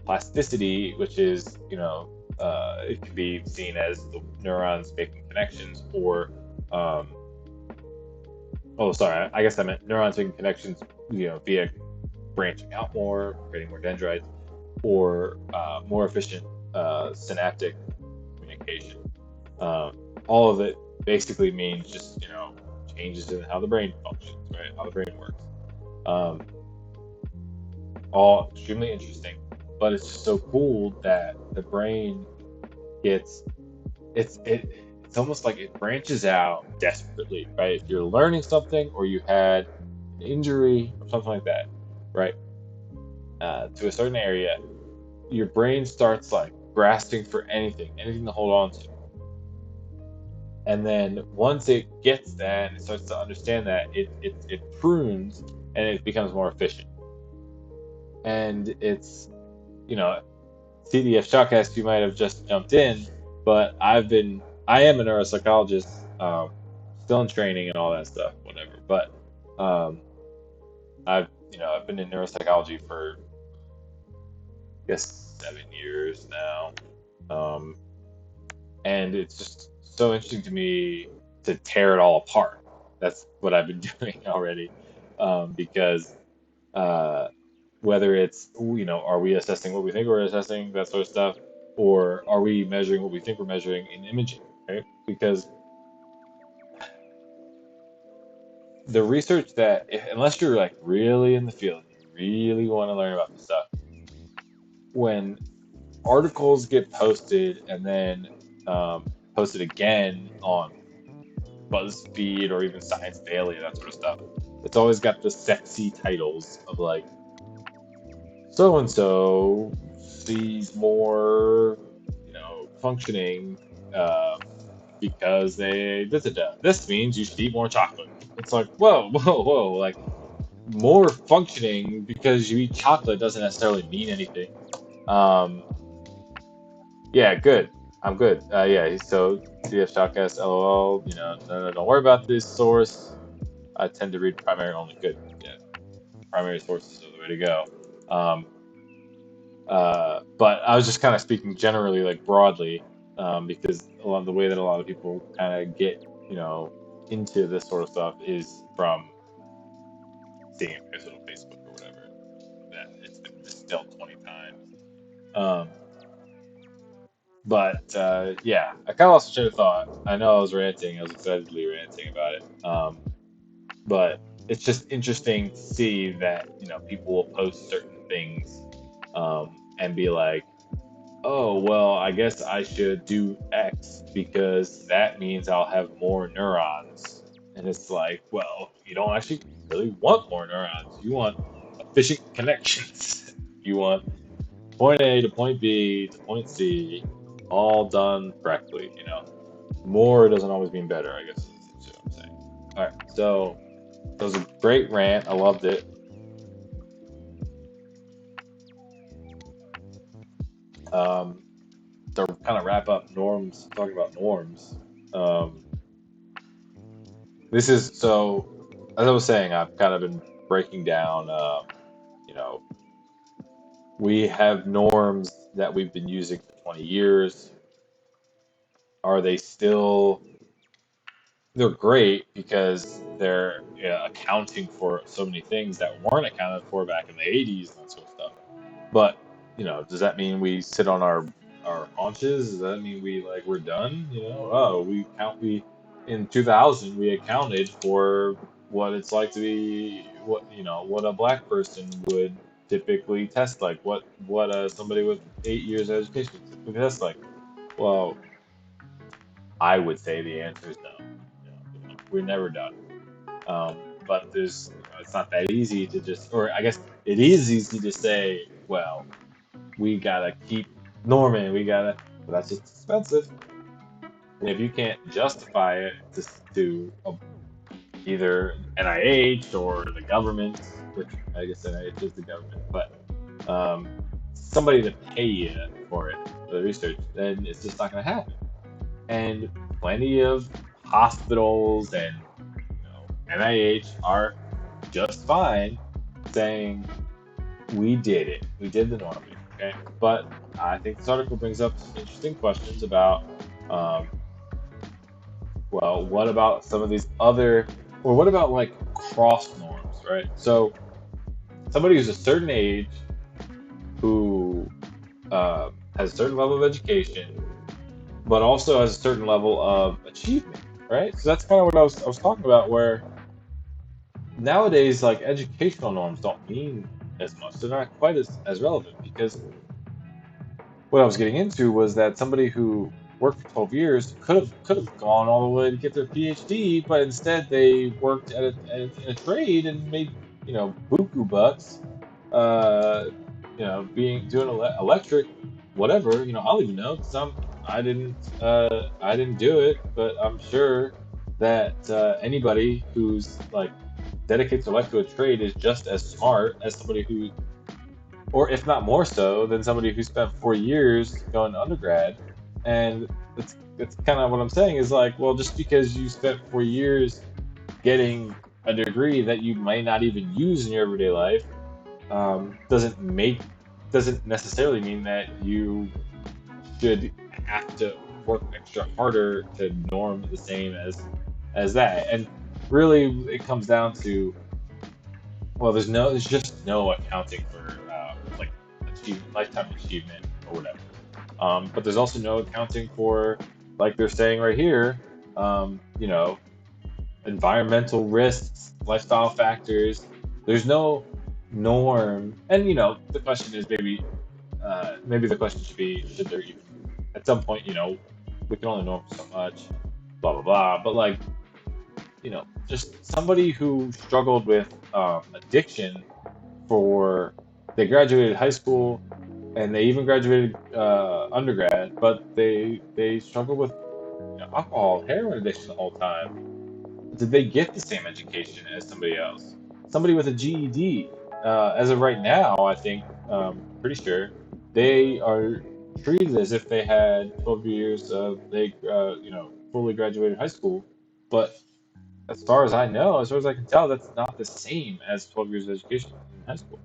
Plasticity, which is, it can be seen as the neurons making connections, or, oh, sorry, I guess I meant neurons making connections, via branching out more, creating more dendrites, or more efficient synaptic communication. All of it basically means just, changes in how the brain functions, right? How the brain works. All extremely interesting, but it's just so cool that the brain gets it's almost like it branches out desperately, right? If you're learning something or you had an injury or something like that, right? To a certain area, your brain starts like grasping for anything to hold on to. And then once it gets that and it starts to understand that, it prunes and it becomes more efficient. And it's, you know, CDF Shockcast, you might have just jumped in, but I am a neuropsychologist, still in training and all that stuff, whatever. But um, I've been in neuropsychology for, I guess, 7 years now, um, and it's just so interesting to me to tear it all apart. That's what I've been doing already, because uh, whether it's, are we assessing what we think we're assessing, that sort of stuff, or are we measuring what we think we're measuring in imaging, right? Because the research that, unless you're like really in the field, you really want to learn about this stuff, when articles get posted and then posted again on BuzzFeed or even Science Daily, that sort of stuff, it's always got the sexy titles of like, so and so sees more, functioning, because they this means you should eat more chocolate. It's like, whoa, whoa, whoa, like, more functioning because you eat chocolate doesn't necessarily mean anything. Yeah, good. I'm good. Yeah, so CF Shockcast, LOL. No, don't worry about this source. I tend to read primary only. Good. Yeah, primary sources are the way to go. Um, but I was just kind of speaking generally, like broadly, because a lot of the way that a lot of people kind of get, into this sort of stuff is from seeing it posted on Facebook or whatever. That it's been distilled 20 times. Um, but yeah, I kind of lost train of thought. I know I was ranting. I was excitedly ranting about it. But it's just interesting to see that people will post certain things, and be like, oh, well, I guess I should do X because that means I'll have more neurons. And it's like, well, you don't actually really want more neurons. You want efficient connections. You want point A to point B to point C, all done correctly. More doesn't always mean better, I guess is what I'm saying. All right, so that was a great rant. I loved it. Um, to kind of wrap up norms, talking about norms. Um, this is so, as I was saying, I've kind of been breaking down. You know, we have norms that we've been using for 20 years, are they still, they're great because they're accounting for so many things that weren't accounted for back in the 80s and that sort of stuff. But, does that mean we sit on our haunches? Does that mean we're done? Oh, we in 2000 we accounted for what it's like to be what a black person would typically test like, what somebody with 8 years of education would typically test like. Well, I would say the answer is no. We're never done. But it's not that easy to just, or I guess it is easy to say, well, we gotta keep norming, but that's just expensive. And if you can't justify it to either NIH or the government, which I guess NIH is the government, but somebody to pay you for it, for the research, then it's just not gonna happen. And plenty of hospitals and NIH are just fine saying we did it. We did the norming. Okay. But I think this article brings up some interesting questions about, well, what about some of these other, or what about like cross norms, right? So somebody who's a certain age who has a certain level of education, but also has a certain level of achievement, right? So that's kind of what I was talking about, where nowadays, like, educational norms don't mean as much. They're not quite as relevant, because what I was getting into was that somebody who worked for 12 years could have gone all the way to get their PhD, but instead they worked in a trade and made buku bucks, uh, being doing electric, whatever. I'll even know because I didn't do it, but I'm sure that anybody who's like dedicated to to a trade is just as smart as somebody who, or if not more so, than somebody who spent 4 years going to undergrad. And it's kind of what I'm saying is like, well, just because you spent 4 years getting a degree that you might not even use in your everyday life, doesn't necessarily mean that you should have to work extra harder to norm the same as that. And really, it comes down to, well, there's just no accounting for like lifetime achievement or whatever. But there's also no accounting for, like they're saying right here, environmental risks, lifestyle factors. There's no norm, and the question is, maybe the question should be, should there even, at some point, we can only norm so much, blah blah blah. But like, just somebody who struggled with addiction for, they graduated high school and they even graduated undergrad, but they struggled with alcohol, heroin addiction the whole time. Did they get the same education as somebody else? Somebody with a GED, as of right now, I think, pretty sure they are treated as if they had 12 years of, they fully graduated high school. But as far as I know, as far as I can tell, that's not the same as 12 years of education in high school.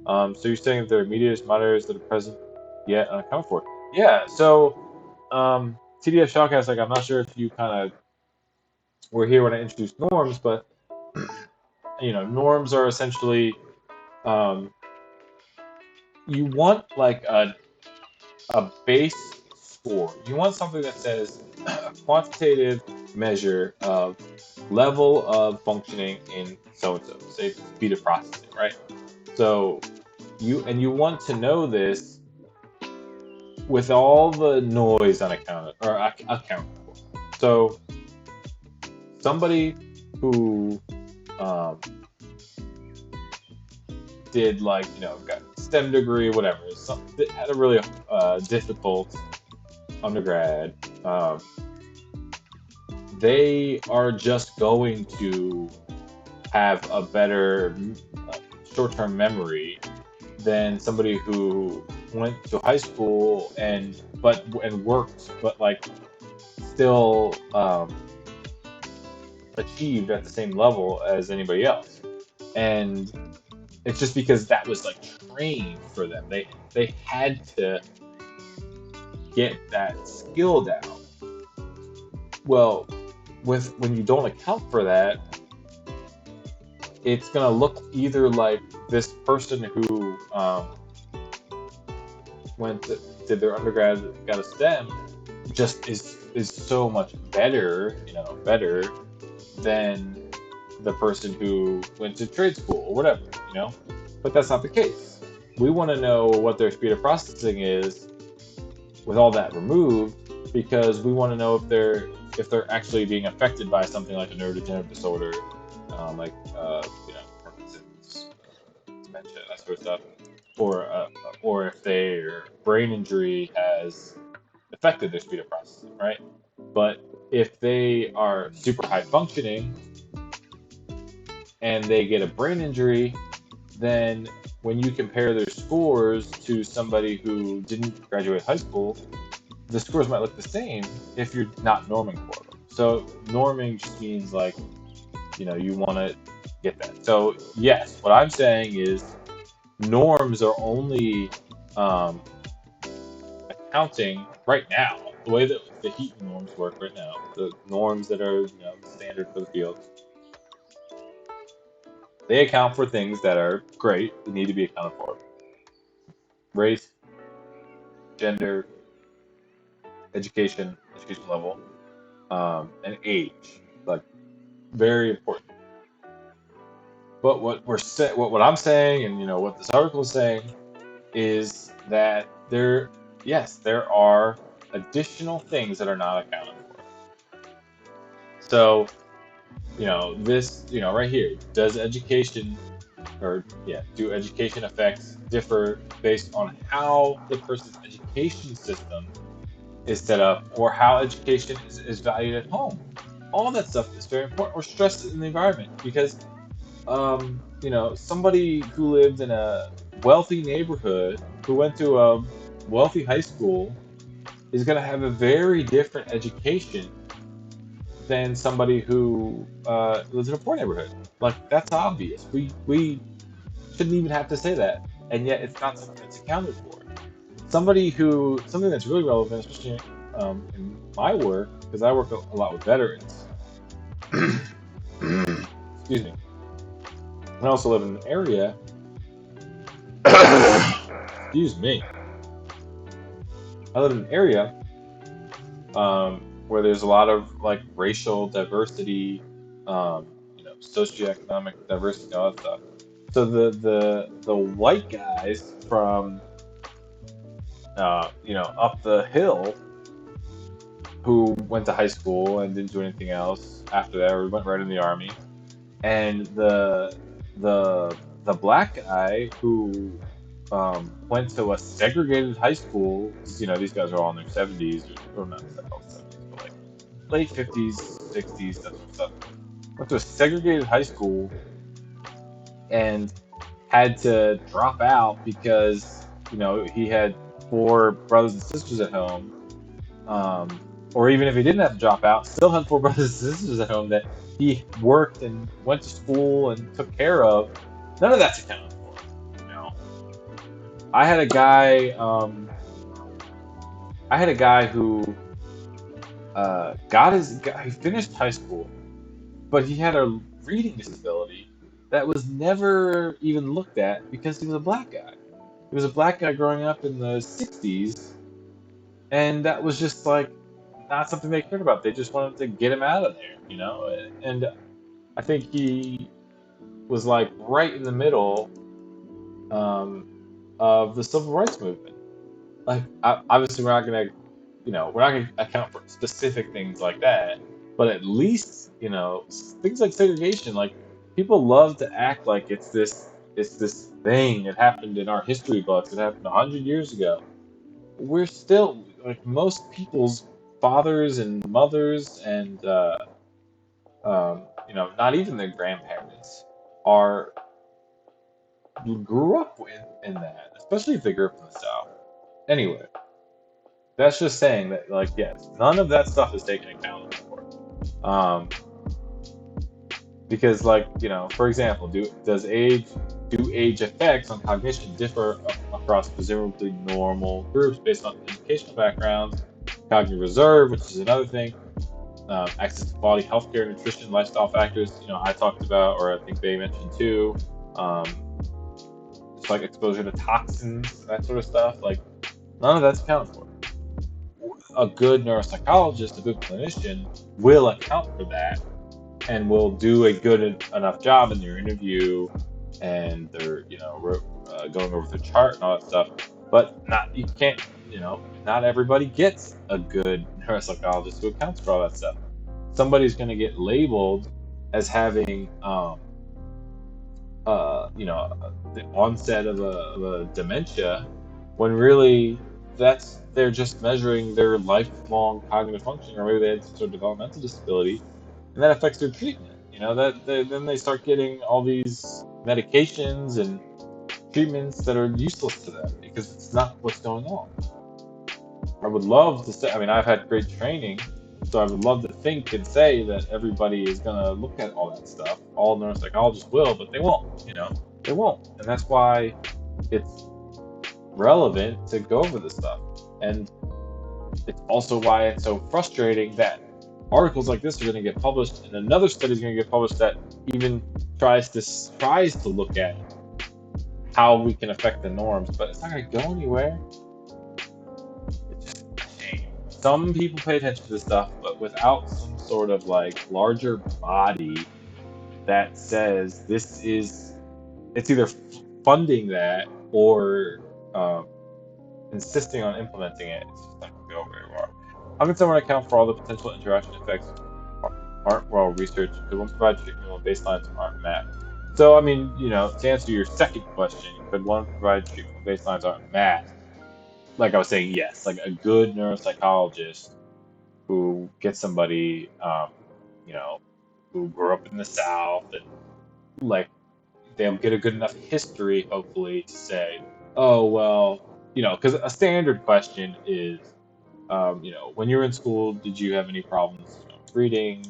So you're saying that there are mediators, moderators that are present yet unaccounted for. Yeah. So TDF Shawcast, like, I'm not sure if you kind of were here when I introduced norms, but norms are essentially, um, you want like a base score. You want something that says a quantitative measure of level of functioning in so and so, say speed of processing, right? So you want to know this with all the noise unaccounted or accounted for. So somebody who um, did, like, got STEM degree, whatever, had a really difficult undergrad, they are just going to have a better short-term memory than somebody who went to high school and worked, but like still achieved at the same level as anybody else. And it's just because that was like trained for them. They had to get that skill down. Well, when you don't account for that, it's gonna look either like this person who did their undergrad, got a STEM, just is so much better, better than the person who went to trade school or whatever, But that's not the case. We want to know what their speed of processing is with all that removed, because we want to know if they're actually being affected by something like a neurodegenerative disorder, like Parkinson's, dementia, that sort of stuff, or if their brain injury has affected their speed of processing, right? But if they are super high functioning and they get a brain injury, then when you compare their scores to somebody who didn't graduate high school, the scores might look the same if you're not norming for them. So norming just means like, you want to get that. So yes, what I'm saying is norms are only accounting right now, the way that the heat norms work right now, the norms that are standard for the field, they account for things that are great, that need to be accounted for. Race, gender, education level, and age, like very important. But what I'm saying, and what this article is saying, is that yes, there are additional things that are not accounted for. So, this, right here, do education effects differ based on how the person's education system is set up, or how education is valued at home? All that stuff is very important. Or stress in the environment, because somebody who lived in a wealthy neighborhood, who went to a wealthy high school, is going to have a very different education than somebody who lives in a poor neighborhood. Like, that's obvious. We shouldn't even have to say that, and yet it's not something that's accounted for. Something that's really relevant, especially in my work, because I work a lot with veterans. Excuse me. I also live in an area. Excuse me. I live in an area where there's a lot of like racial diversity, socioeconomic diversity, all that stuff. So the white guys from up the hill, who went to high school and didn't do anything else after that, or went right in the army, and the black guy who went to a segregated high school. These guys are all in their 70s, or not 70s, but like late 50s, 60s, that sort of stuff. Went to a segregated high school and had to drop out because he had 4 brothers and sisters at home. Or even if he didn't have to drop out, still had 4 brothers and sisters at home that he worked and went to school and took care of. None of that's accounted for. I had a guy. I had a guy who he finished high school, but he had a reading disability that was never even looked at because he was a black guy. He was a black guy growing up in the 60s, and that was just like not something they cared about. They just wanted to get him out of there. And I think he was like right in the middle of the civil rights movement. Like, obviously, we're not gonna account for specific things like that, but at least things like segregation. Like, people love to act like it's this thing that happened in our history books. It happened 100 years ago. We're still, like, most people's fathers and mothers, and not even their grandparents grew up in that, especially if they grew up in the South. Anyway, that's just saying that, like, yes, none of that stuff is taken account for. Because, like, for example, does age do age effects on cognition differ across presumably normal groups based on educational backgrounds, cognitive reserve, which is another thing, access to quality healthcare, nutrition, lifestyle factors. I talked about, or I think they mentioned too, just like exposure to toxins, that sort of stuff. Like none of that's accounted for. A good neuropsychologist, a good clinician, will account for that and will do a good enough job in their interview, and they're going over the chart and all that stuff. But you can't, not everybody gets a good neuropsychologist who accounts for all that stuff. Somebody's going to get labeled as having the onset of a dementia, when really they're just measuring their lifelong cognitive function, or maybe they had some sort of developmental disability, and that affects their treatment. Then they start getting all these medications and treatments that are useless to them because it's not what's going on. I would love to say, I've had great training, so I would love to think and say that everybody is going to look at all that stuff. All neuropsychologists will, but they won't, they won't. And that's why it's relevant to go over this stuff. And it's also why it's so frustrating that articles like this are going to get published, and another study is going to get published that even tries to look at how we can affect the norms, but it's not going to go anywhere. It's just a shame. Some people pay attention to this stuff, but without some sort of larger body that says it's either funding that or insisting on implementing it, it's just not going to go very far. How can someone account for all the potential interaction effects aren't well researched? Could one provide treatment when baselines aren't mapped? So, to answer your second question, could one provide treatment when baselines aren't mapped? Like I was saying, yes. Like a good neuropsychologist who gets somebody, who grew up in the South, and they'll get a good enough history, hopefully, to say, oh, well, because a standard question is, when you were in school, did you have any problems reading?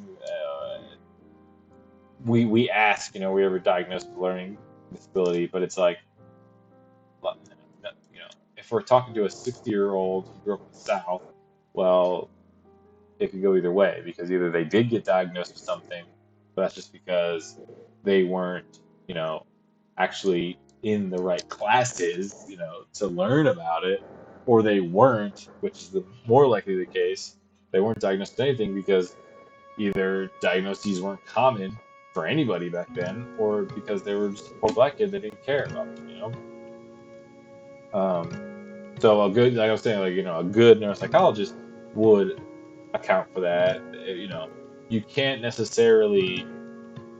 We ask, were you ever diagnosed with learning disability? But it's like, if we're talking to a 60-year-old who grew up in the South, well, it could go either way, because either they did get diagnosed with something, but that's just because they weren't, actually in the right classes, to learn about it, or they weren't, which is the more likely the case, they weren't diagnosed with anything because either diagnoses weren't common for anybody back then, or because they were just a poor black kid they didn't care about, So a good, like I was saying, a good neuropsychologist would account for that. You can't necessarily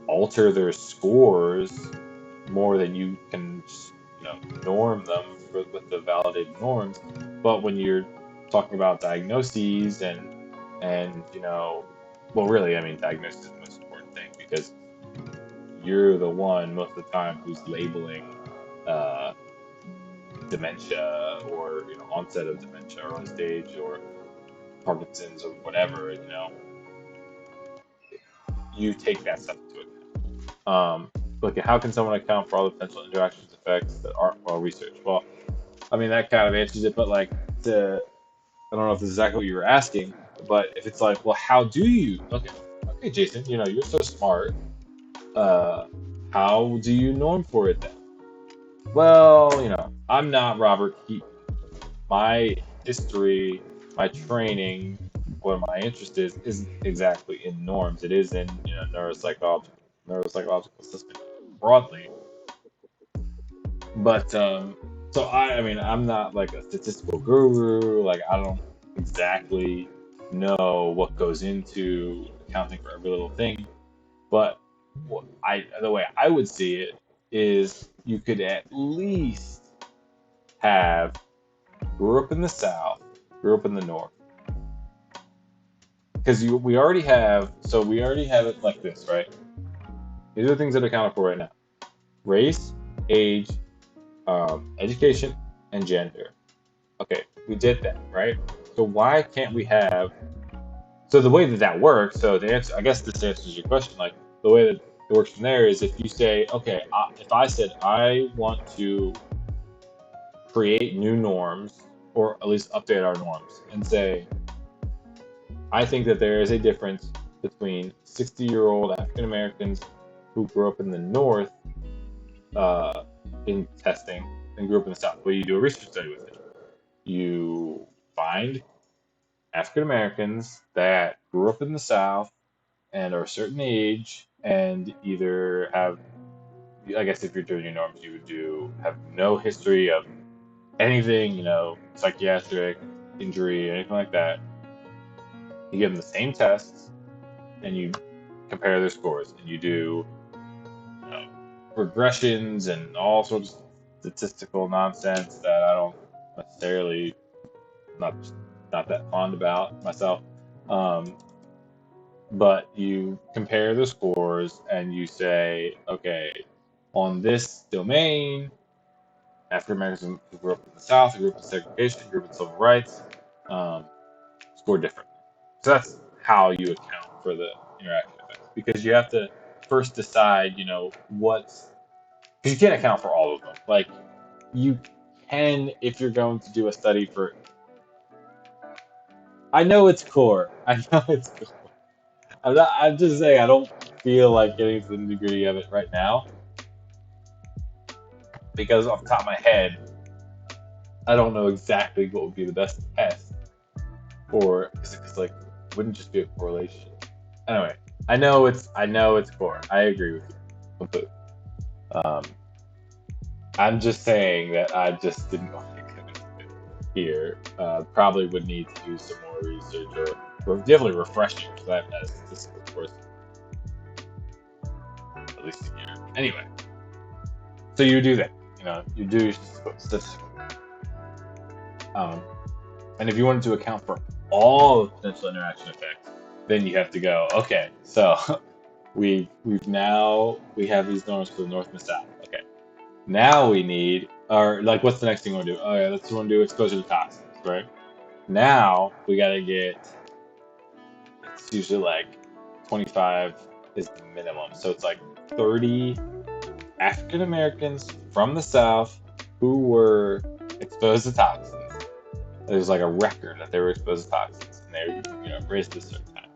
alter their scores more than you can, norm them with the validated norms. But when you're talking about diagnoses and well, really, diagnosis is the most important thing, because you're the one most of the time who's labeling dementia, or onset of dementia, early stage, or Parkinson's, or whatever. You take that stuff into account. Look at how can someone account for all the potential interactions effects that aren't well researched? Well, that kind of answers it, but I don't know if this is exactly what you were asking, but if it's like, well, how do you? Okay, Jason, you're so smart. How do you norm for it then? Well, I'm not Robert Keaton. My history, my training, what my interest is exactly in norms. It is in neuropsychological system broadly. But so I'm not like a statistical guru. I don't exactly know what goes into accounting for every little thing. But the way I would see it is, you could at least have grew up in the South, grew up in the North. Because we already have it like this, right? These are the things that are accounted for right now: race, age, education, and gender. Okay, we did that, right? So why can't we have? So the way that works. So the answer, I guess, this answers your question. Like the way that it works from there is if you say, okay, if I said I want to create new norms, or at least update our norms, and say, I think that there is a difference between 60-year-old African Americans who grew up in the North in testing and grew up in the South. Well, you do a research study with it. You find African Americans that grew up in the South and are a certain age and either have, I guess if you're doing your norms, you would have no history of anything, psychiatric injury, anything like that. You give them the same tests and you compare their scores, and you do regressions and all sorts of statistical nonsense that I don't necessarily not that fond about myself. But you compare the scores and you say, okay, on this domain, African Americans who grew up in the South, who grew up in segregation, who grew up in civil rights, score differently. So that's how you account for the interaction effects, because you have to first decide, because you can't account for all of them. Like, you can if you're going to do a study for. I know it's core. I know it's core. I'm just saying I don't feel like getting to the nitty-gritty of it right now, because off the top of my head, I don't know exactly what would be the best test for, because like it wouldn't just be a correlation. Anyway, I know it's core. I agree with you completely. I'm just saying that I just didn't want to get into it here. Probably would need to do some more research, or definitely refreshing, because I haven't had a statistical course at least a year. Anyway, so you do that. You do your statistical. And if you wanted to account for all potential interaction effects, then you have to go, okay, so we have these norms for the North and the South. Okay, now we need, or like, what's the next thing we want to do? Oh yeah, let's want to do exposure to toxins, right? Now we got to get, it's usually like 25 is the minimum, so it's like 30 African Americans from the South who were exposed to toxins. There's like a record that they were exposed to toxins, and they raised this certain time.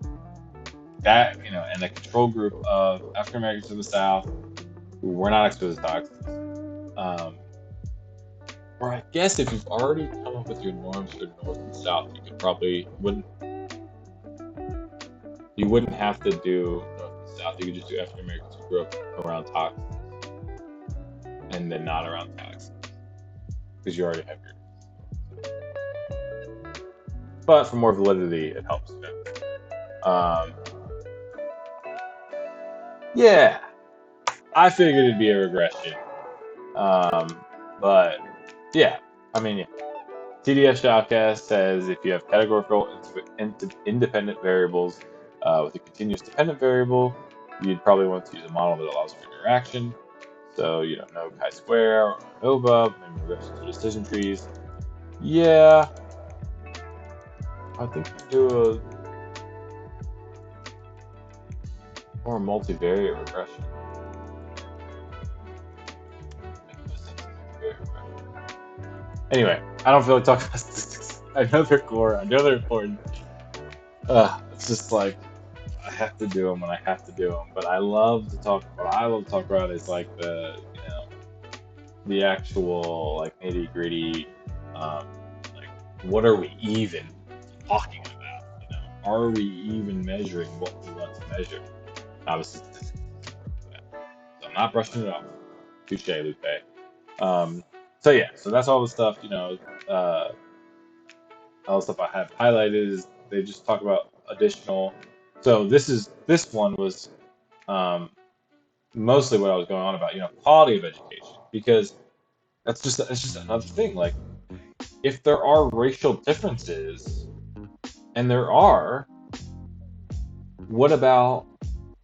That, and a control group of African Americans from the South who were not exposed to toxins. Or I guess if you've already come up with your norms for North and South, you wouldn't have to do North and South. You could just do African Americans who grew up around toxins, and then not around toxins, because you already have your. But for more validity, it helps. Yeah, I figured it'd be a regression. But yeah, I mean, yeah. TDS Shoutcast says if you have categorical independent variables with a continuous dependent variable, you'd probably want to use a model that allows for interaction. So, no chi-square or ANOVA, maybe regression to decision trees. Yeah, I think you do a more multivariate regression. Anyway, I don't feel like talking about statistics. I know they're core. I know they're important. It's just like, I have to do them when I have to do them. But what I love to talk about is like the actual like nitty gritty, like, what are we even talking about? Are we even measuring what we want to measure? Obviously, statistics. So I'm not brushing it off. Touche, Lupe. So yeah, so that's all the stuff. All the stuff I have highlighted is they just talk about additional. So this one was mostly what I was going on about, quality of education, because it's just another thing. Like, if there are racial differences, and there are, what about?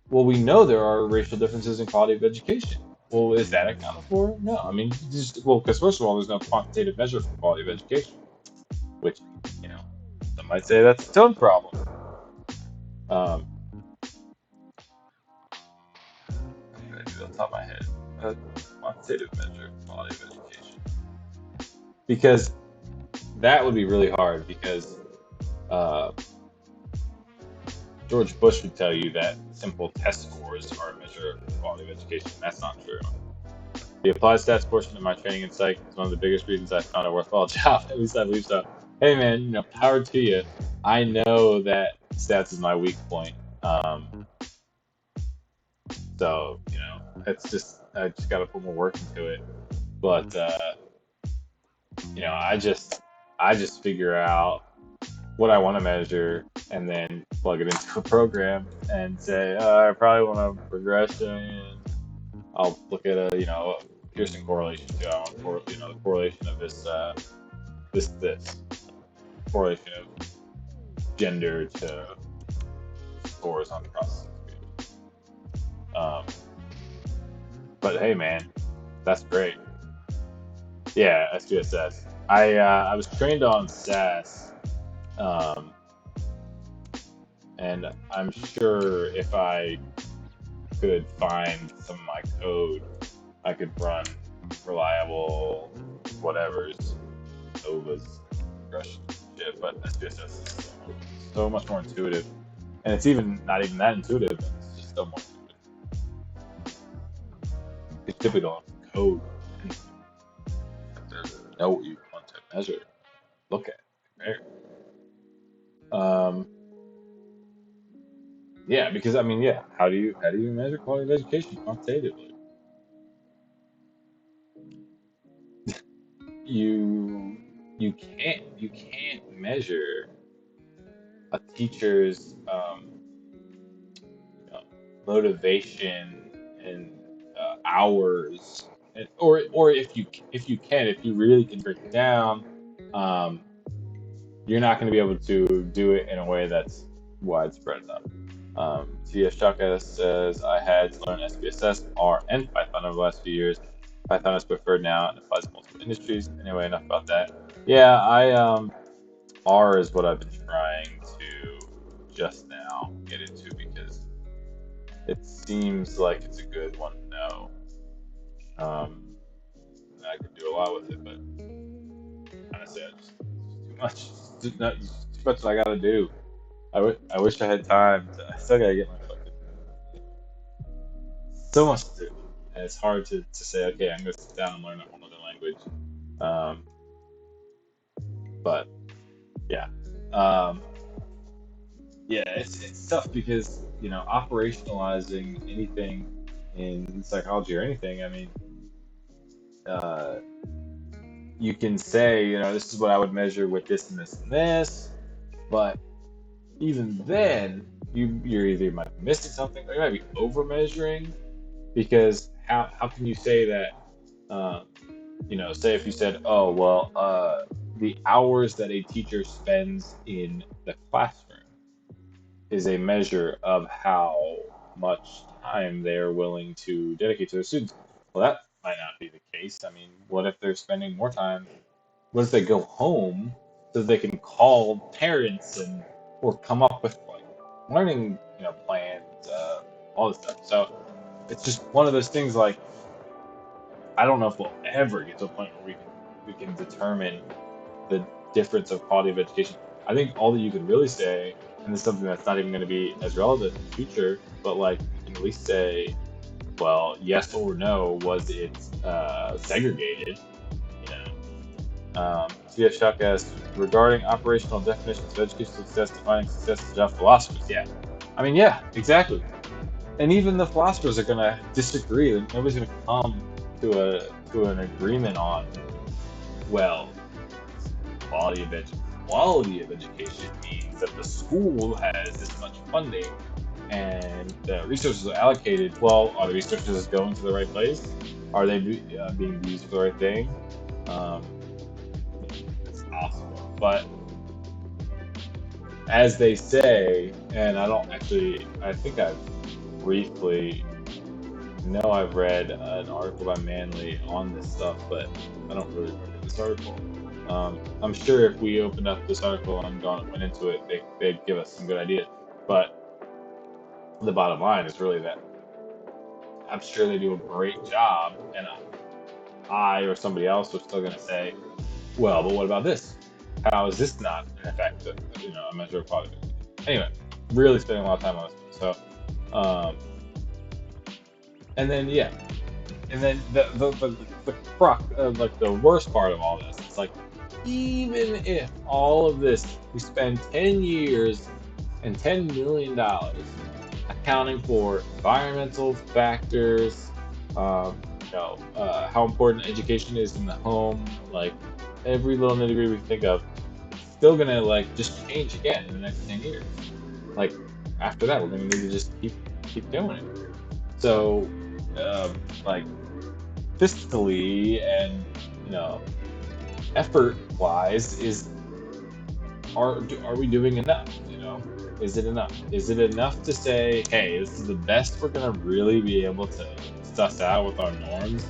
Well, we know there are racial differences in quality of education. Well, is that accounted for? No, I mean, because first of all, there's no quantitative measure for quality of education, which, some might say that's its own problem. the top of my head, a quantitative measure of quality of education, because that would be really hard. Because uh, George Bush would tell you that simple test scores are a measure of quality of education. That's not true. The applied stats portion of my training in psych is one of the biggest reasons I found a worthwhile job. At least I believe so. Hey man, power to you. I know that stats is my weak point. So it's just I just got to put more work into it. But I just figure out what I want to measure and then plug it into a program and say, I probably want a regression. I'll look at a Pearson correlation too. I want the correlation of this correlation of gender to scores on processing speed. But hey, man, that's great. Yeah, SPSS. I was trained on SAS, and I'm sure if I could find some of my code, I could run reliable whatever's Nova's regression shit. But SPSS is so much more intuitive, and it's not even that intuitive. It's just so more intuitive. It's typical code. Know what you want to measure, look at, compare. Yeah, because how do you measure quality of education quantitatively? You can't measure a teacher's motivation and hours, or if you really can break it down, you're not going to be able to do it in a way that's widespread enough. T.S. Chaka says, I had to learn SPSS, R, and Python over the last few years. Python is preferred now and applies to multiple industries. Anyway, enough about that. Yeah, R is what I've been trying to just now get into because it seems like it's a good one to know. I could do a lot with it, but honestly, it's too much. Too much I gotta do. I wish I had time. I still gotta get my fucking so much to do, and it's hard to say, okay, I'm gonna sit down and learn a whole other language. But yeah, yeah, it's tough because operationalizing anything in psychology or anything. Uh, you can say, this is what I would measure with this and this and this, but even then, you're either might be missing something or you might be over measuring, because how can you say that? Say if you said, oh well, the hours that a teacher spends in the classroom is a measure of how much time they're willing to dedicate to their students. Well, that might not be the case. What if they're spending more time? What if they go home so they can call parents or come up with like learning plans, all this stuff. So it's just one of those things. Like, I don't know if we'll ever get to a point where we can determine the difference of quality of education. I think all that you can really say, and this is something that's not even going to be as relevant in the future, but like you can at least say, well, yes or no, was it segregated? C.S. Shuck asks, regarding operational definitions of educational success, defining success as job philosophers. Yeah, exactly. And even the philosophers are going to disagree. Nobody's going to come to an agreement on, well, quality of education means that the school has this much funding and the resources are allocated. Well, are the resources going to the right place? Are they being used for the right thing? It's possible, but as they say, and I think I've briefly know I've read an article by Manley on this stuff, but I don't really remember this article. I'm sure if we opened up this article and went into it, they'd give us some good ideas. But the bottom line is really that I'm sure they do a great job, and I or somebody else was still going to say, well, but what about this? How is this not an effect, a measure of productivity? Anyway, really spending a lot of time on this one. So, and then yeah, and then the crux, like the worst part of all this, it's like even if all of this, we spend 10 years and $10 million accounting for environmental factors, how important education is in the home, like every little nitty gritty we can think of, it's still gonna like just change again in the next 10 years. Like after that, we're gonna need to just keep doing it. So, like fiscally and you know effort wise, are we doing enough? Is it enough? Is it enough to say, hey, this is the best we're gonna really be able to suss out with our norms?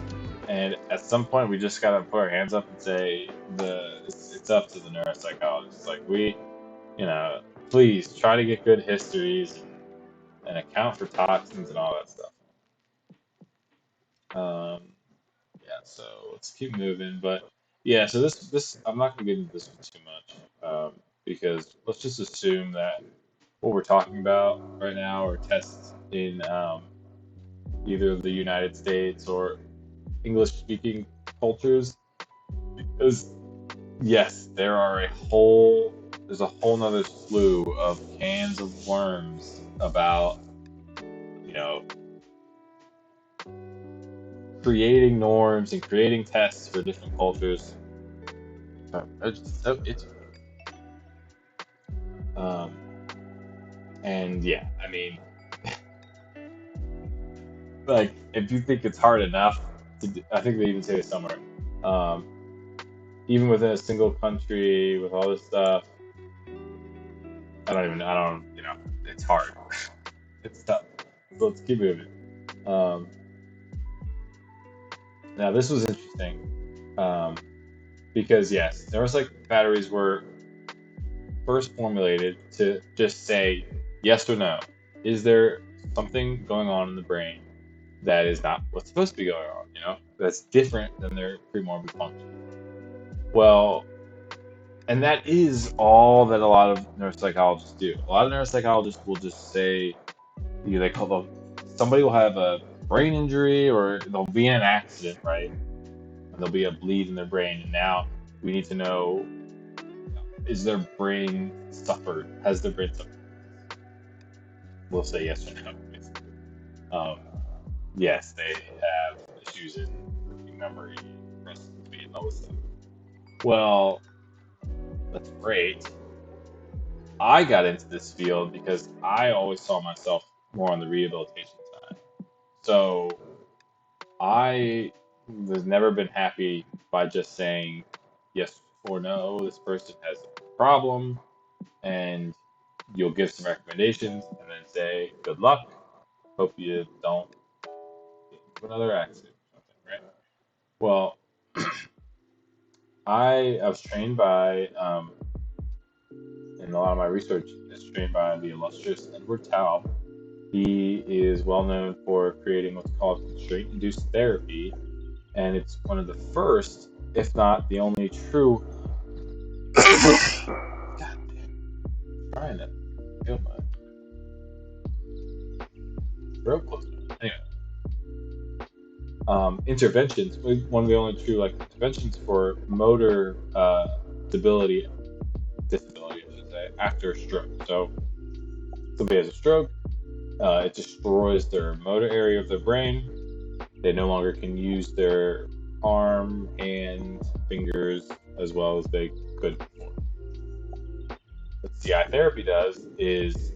And at some point, we just gotta put our hands up and say it's up to the neuropsychologists. Like please try to get good histories and account for toxins and all that stuff. Um, yeah, so let's keep moving. But yeah, so this I'm not gonna get into this one too much, because let's just assume that what we're talking about right now are tests in either the United States or English-speaking cultures. Because yes, there's a whole nother slew of cans of worms about you know creating norms and creating tests for different cultures. It's just so itchy. Um, and yeah, I mean, like if you think it's hard enough I think they even say this somewhere. Um, Even within a single country with all this stuff, I don't, it's hard. It's tough. So let's keep moving. Um, Now this was interesting, because yes, neuropsych batteries were first formulated to just say yes or no. Is there something going on in the brain that is not what's supposed to be going on? That's different than their premorbid function. Well, and that is all that a lot of neuropsychologists do. A lot of neuropsychologists will just say, they call them, somebody will have a brain injury or they'll be in an accident, right? And there'll be a bleed in their brain. And now we need to know, is their brain suffered? Has their brain suffered? We'll say yes or no, basically. Um, yes, they have issues in working memory, processing speed, and all this stuff. Well, that's great. I got into this field because I always saw myself more on the rehabilitation side. So I was never been happy by just saying yes or no, this person has a problem, and you'll give some recommendations and then say, good luck. Hope you don't get into another accident or something, right? Well, I was trained by, and a lot of my research is trained by the illustrious Edward Taub. He is well known for creating what's called constraint-induced therapy, and it's one of the first, if not the only true. God damn, I'm trying to feel my throat close. Anyway, interventions. One of the only true interventions for motor disability, I should say, after a stroke. So somebody has a stroke, it destroys their motor area of their brain. They no longer can use their arm, hand, fingers as well as they could before. What CI therapy does is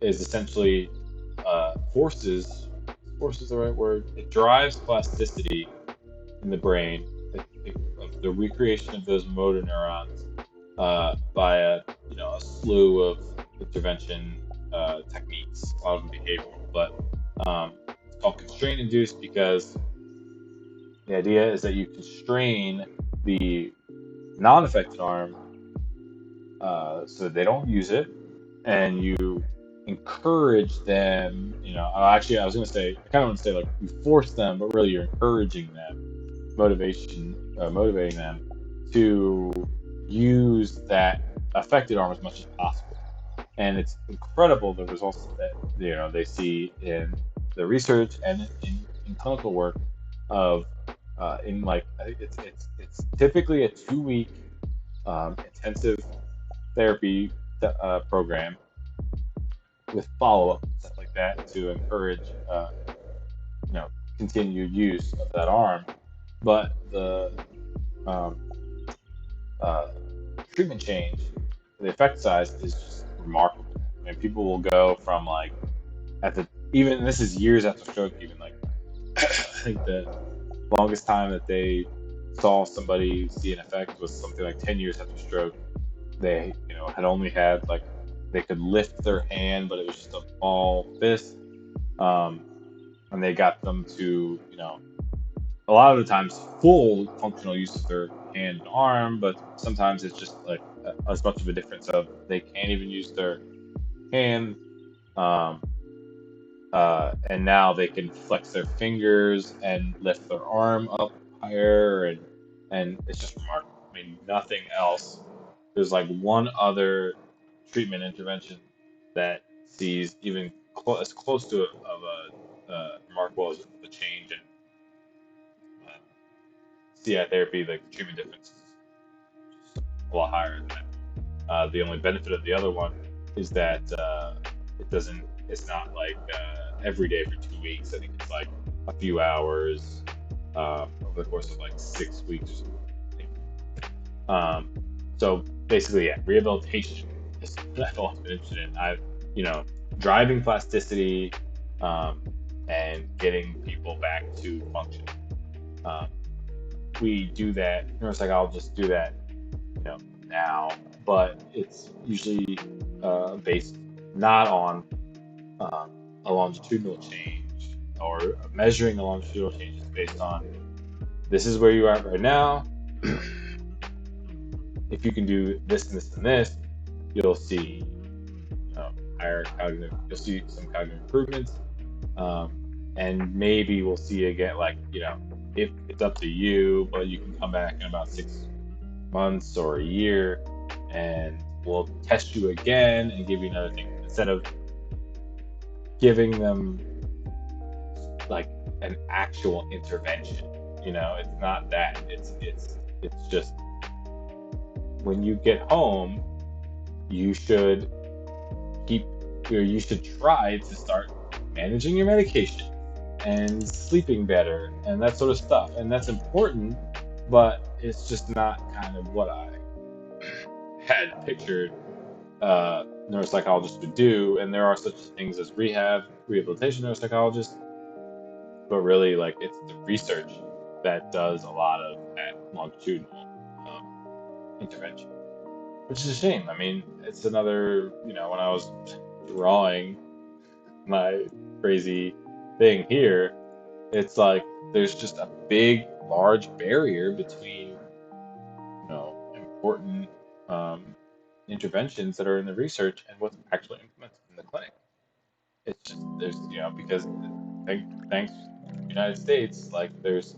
essentially forces the right word. It drives plasticity in the brain, the recreation of those motor neurons, by a slew of intervention techniques, a lot of them behavioral, but it's called constraint induced because the idea is that you constrain the non-affected arm so that they don't use it, and you encourage them. Actually, I was going to say, I kind of want to say like you force them, but really you're encouraging them, motivating them to use that affected arm as much as possible. And it's incredible the results that they see in the research and in clinical work of in like it's typically a 2 week intensive therapy program with follow-up and stuff like that to encourage you know continued use of that arm. But the um, uh, treatment change, the effect size is just remarkable. I mean, people will go from like at the even this is years after stroke. Even like I think the longest time that they saw somebody see an effect was something like 10 years after stroke. They had only had like they could lift their hand, but it was just a small fist. Um, and they got them to a lot of the times full functional use of their hand and arm, but sometimes it's just like as much of a difference of they can't even use their hand. Um, and now they can flex their fingers and lift their arm up higher, and it's just remarkable. I mean, nothing else. There's like one other treatment intervention that sees even as close to of a remarkable as the change in uh, CI therapy. Like the treatment difference is a lot higher than that. The only benefit of the other one is that it doesn't. It's not like every day for 2 weeks. I think it's like a few hours over the course of like 6 weeks or something. So basically, yeah, rehabilitation is what I've always been interested in. Driving plasticity and getting people back to function. Um, we do that. Neuropsychologists do that, now, but it's usually based not on um, a longitudinal change or measuring a longitudinal change. It's based on this is where you are right now. If you can do this and this and this, you'll see higher cognitive. You'll see some cognitive improvements, and maybe we'll see again. Like if it's up to you, but you can come back in about 6 months or a year, and we'll test you again and give you another thing instead of giving them like an actual intervention. It's not that. It's just when you get home, you should you should try to start managing your medication and sleeping better and that sort of stuff. And that's important, but it's just not kind of what I had pictured neuropsychologists would do. And there are such things as rehabilitation neuropsychologists, but really like it's the research that does a lot of that longitudinal intervention, which is a shame. I mean, it's another, when I was drawing my crazy thing here, it's like there's just a big, large barrier between, important interventions that are in the research and what's actually implemented in the clinic. It's just there's because thanks United States, like there's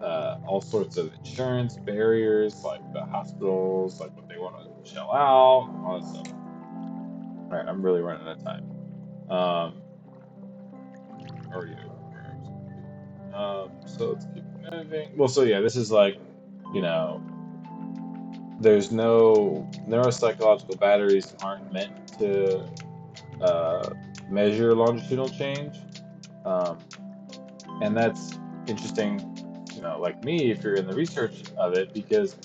all sorts of insurance barriers, like the hospitals, like what they want to shell out, all that stuff. All right, I'm really running out of time. Already over. So let's keep moving. Well, so yeah, this is like, there's no neuropsychological batteries aren't meant to measure longitudinal change, and that's interesting. Like me, if you're in the research of it, because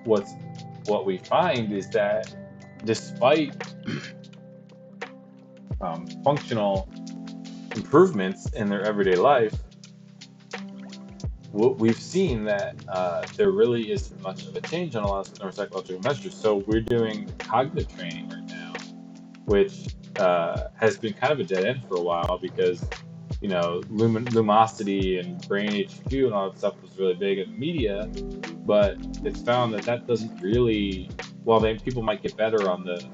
what we find is that despite functional improvements in their everyday life, we've seen that there really isn't much of a change on a lot of neuropsychological measures. So we're doing cognitive training right now, which has been kind of a dead end for a while because, lumosity and brain HQ and all that stuff was really big in the media, but it's found that doesn't really, while people might get better on the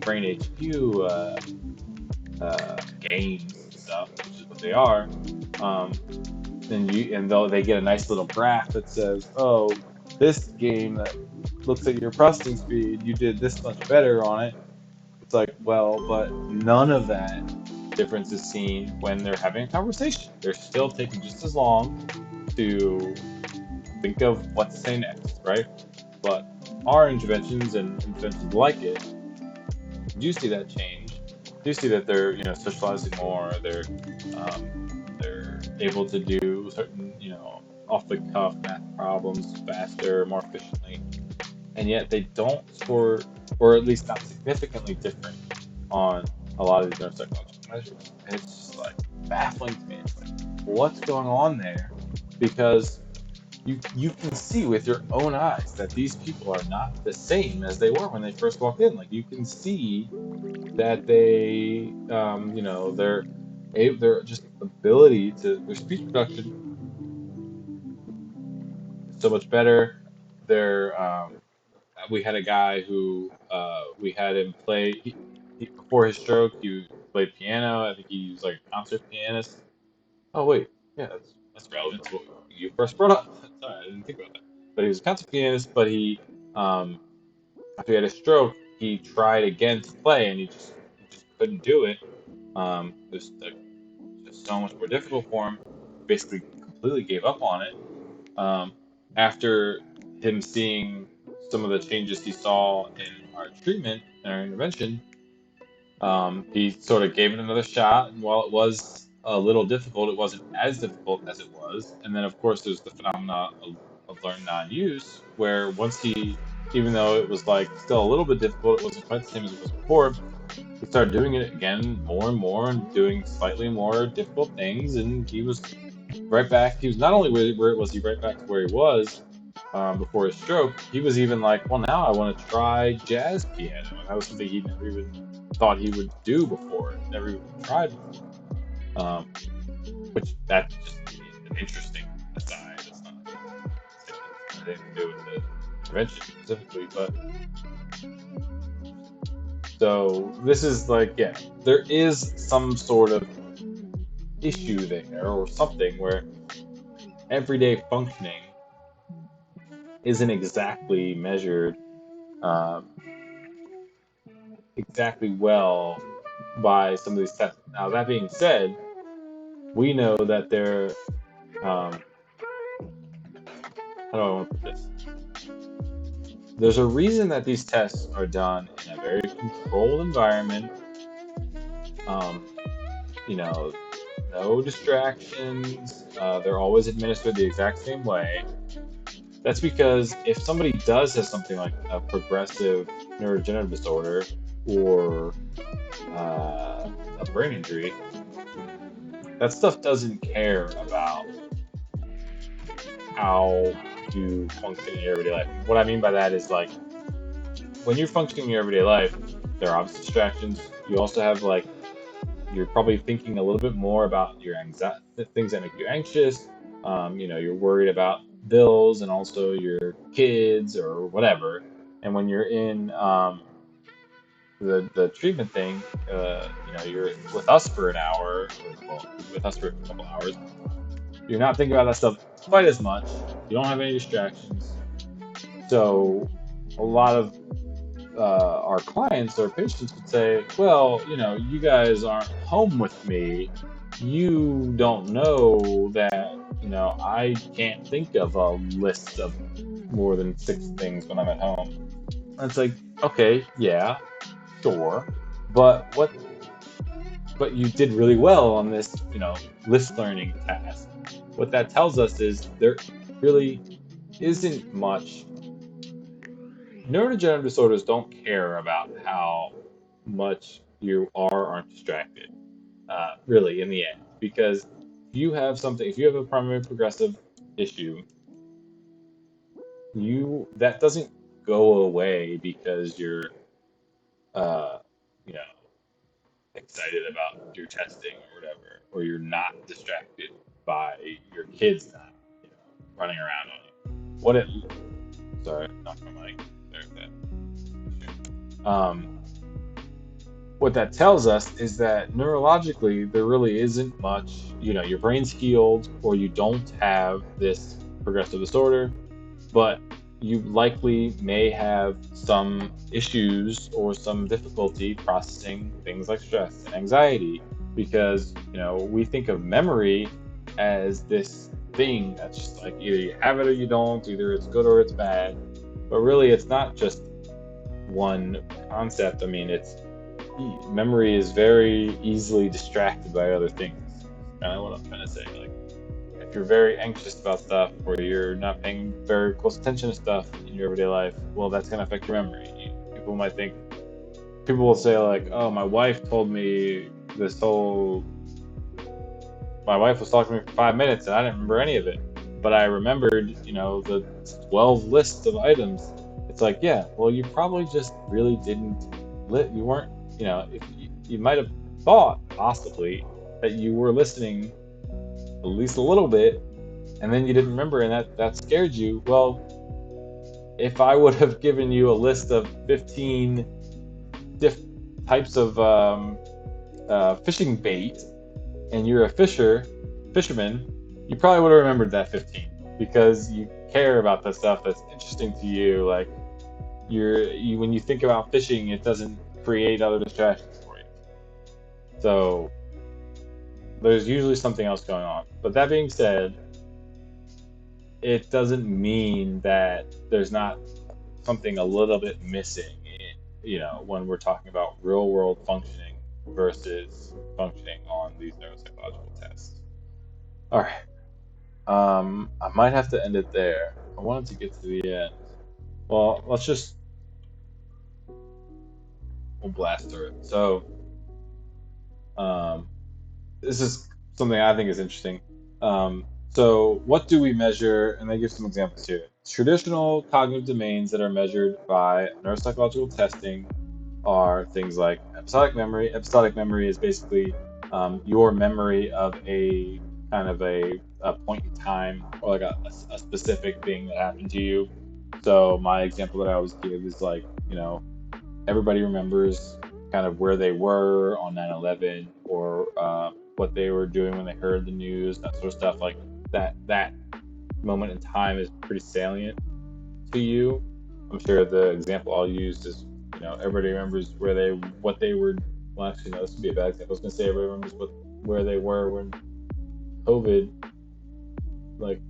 Brain HQ games and stuff, which is what they are. They get a nice little graph that says, oh, this game that looks at your processing speed, you did this much better on it. It's like, well, but none of that difference is seen when they're having a conversation. They're still taking just as long to think of what to say next, right? But our interventions and interventions like it do see that change. Do see that they're socializing more. They're able to do certain off the cuff math problems faster, more efficiently, and yet they don't score, or at least not significantly different on a lot of these neuropsychological measures. And it's just like baffling to me. It's like, what's going on there? Because you can see with your own eyes that these people are not the same as they were when they first walked in. Like you can see that their just ability to their speech production is so much better. We had a guy who we had him play before his stroke. He played piano. I think he was like a concert pianist. Oh wait, yeah, that's relevant to what you first brought up. Sorry, I didn't think about that. But he was a concert pianist. But um, after he had a stroke, he tried again to play, and he just couldn't do it. It was like just so much more difficult for him. Basically, completely gave up on it. After him seeing some of the changes he saw in our treatment and our intervention, he sort of gave it another shot. And while it was a little difficult, it wasn't as difficult as it was. And then, of course, there's the phenomena of learned non-use, where even though it was like still a little bit difficult, it wasn't quite the same as it was before. He started doing it again more and more and doing slightly more difficult things, and he was right back. He was not only where was he right back to where he was before his stroke. He was even like, well, now I want to try jazz piano. And that was something he never even thought he would do before, never even tried before. Which that's just an interesting aside. It's not anything to do with the intervention specifically, but so this is like, yeah, there is some sort of issue there or something where everyday functioning isn't exactly measured um, exactly well by some of these tests. Now, that being said, we know that how do I want to put this? There's a reason that these tests are done in a very controlled environment. Um, no distractions. They're always administered the exact same way. That's because if somebody does have something like a progressive neurodegenerative disorder or a brain injury, that stuff doesn't care about how you function in your everyday life. What I mean by that is like when you're functioning in your everyday life, there are obvious distractions. You also have like you're probably thinking a little bit more about your anxiety, things that make you anxious. You're worried about bills and also your kids or whatever. And when you're in the treatment thing, you're with us for an hour, or well, with us for a couple hours. You're not thinking about that stuff quite as much. You don't have any distractions. So a lot of our clients or patients would say, well, you guys aren't home with me. You don't know that, I can't think of a list of more than 6 things when I'm at home. And it's like, okay, yeah, sure. But you did really well on this, list learning task. What that tells us is there really isn't much. Neurodegenerative disorders don't care about how much you are or aren't distracted, really, in the end. Because if you have a primary progressive issue, that doesn't go away because you're, uh, you know, excited about your testing or whatever, or you're not distracted by your kids not, running around on you. Sorry, knocked my mic. There's that. what that tells us is that neurologically there really isn't much. Your brain's healed, or you don't have this progressive disorder, but you likely may have some issues or some difficulty processing things like stress and anxiety, because we think of memory as this thing that's just like either you have it or you don't, either it's good or it's bad. But really it's not just one concept. I mean, it's memory is very easily distracted by other things. Kind of what I'm trying to say. Like, if you're very anxious about stuff, or you're not paying very close attention to stuff in your everyday life, well, that's going to affect your memory. People will say like, "Oh, my wife told me this whole. My wife was talking to me for 5 minutes, and I didn't remember any of it, but I remembered, the 12 lists of items." It's like, yeah, well, you probably just really didn't. You weren't, if you might have thought possibly that you were listening at least a little bit, and then you didn't remember, and that scared you. Well, if I would have given you a list of 15 types of fishing bait, and you're a fisherman, you probably would have remembered that 15, because you care about the stuff that's interesting to you. Like, when you think about fishing, it doesn't create other distractions for you. So there's usually something else going on. But that being said, it doesn't mean that there's not something a little bit missing, when we're talking about real world functioning versus functioning on these neuropsychological tests. All right. I might have to end it there. I wanted to get to the end. Well, we'll blast through it. So, this is something I think is interesting. So what do we measure? And they give some examples here. Traditional cognitive domains that are measured by neuropsychological testing are things like episodic memory. Episodic memory is basically your memory of a kind of a point in time, or like a specific thing that happened to you. So my example that I always give is like, everybody remembers kind of where they were on 9/11, or what they were doing when they heard the news, that sort of stuff. Like that moment in time is pretty salient to you. I'm sure the example I'll use is, everybody remembers what they were. Well, actually, no, this would be a bad example. I was gonna say everybody remembers where they were when COVID, like,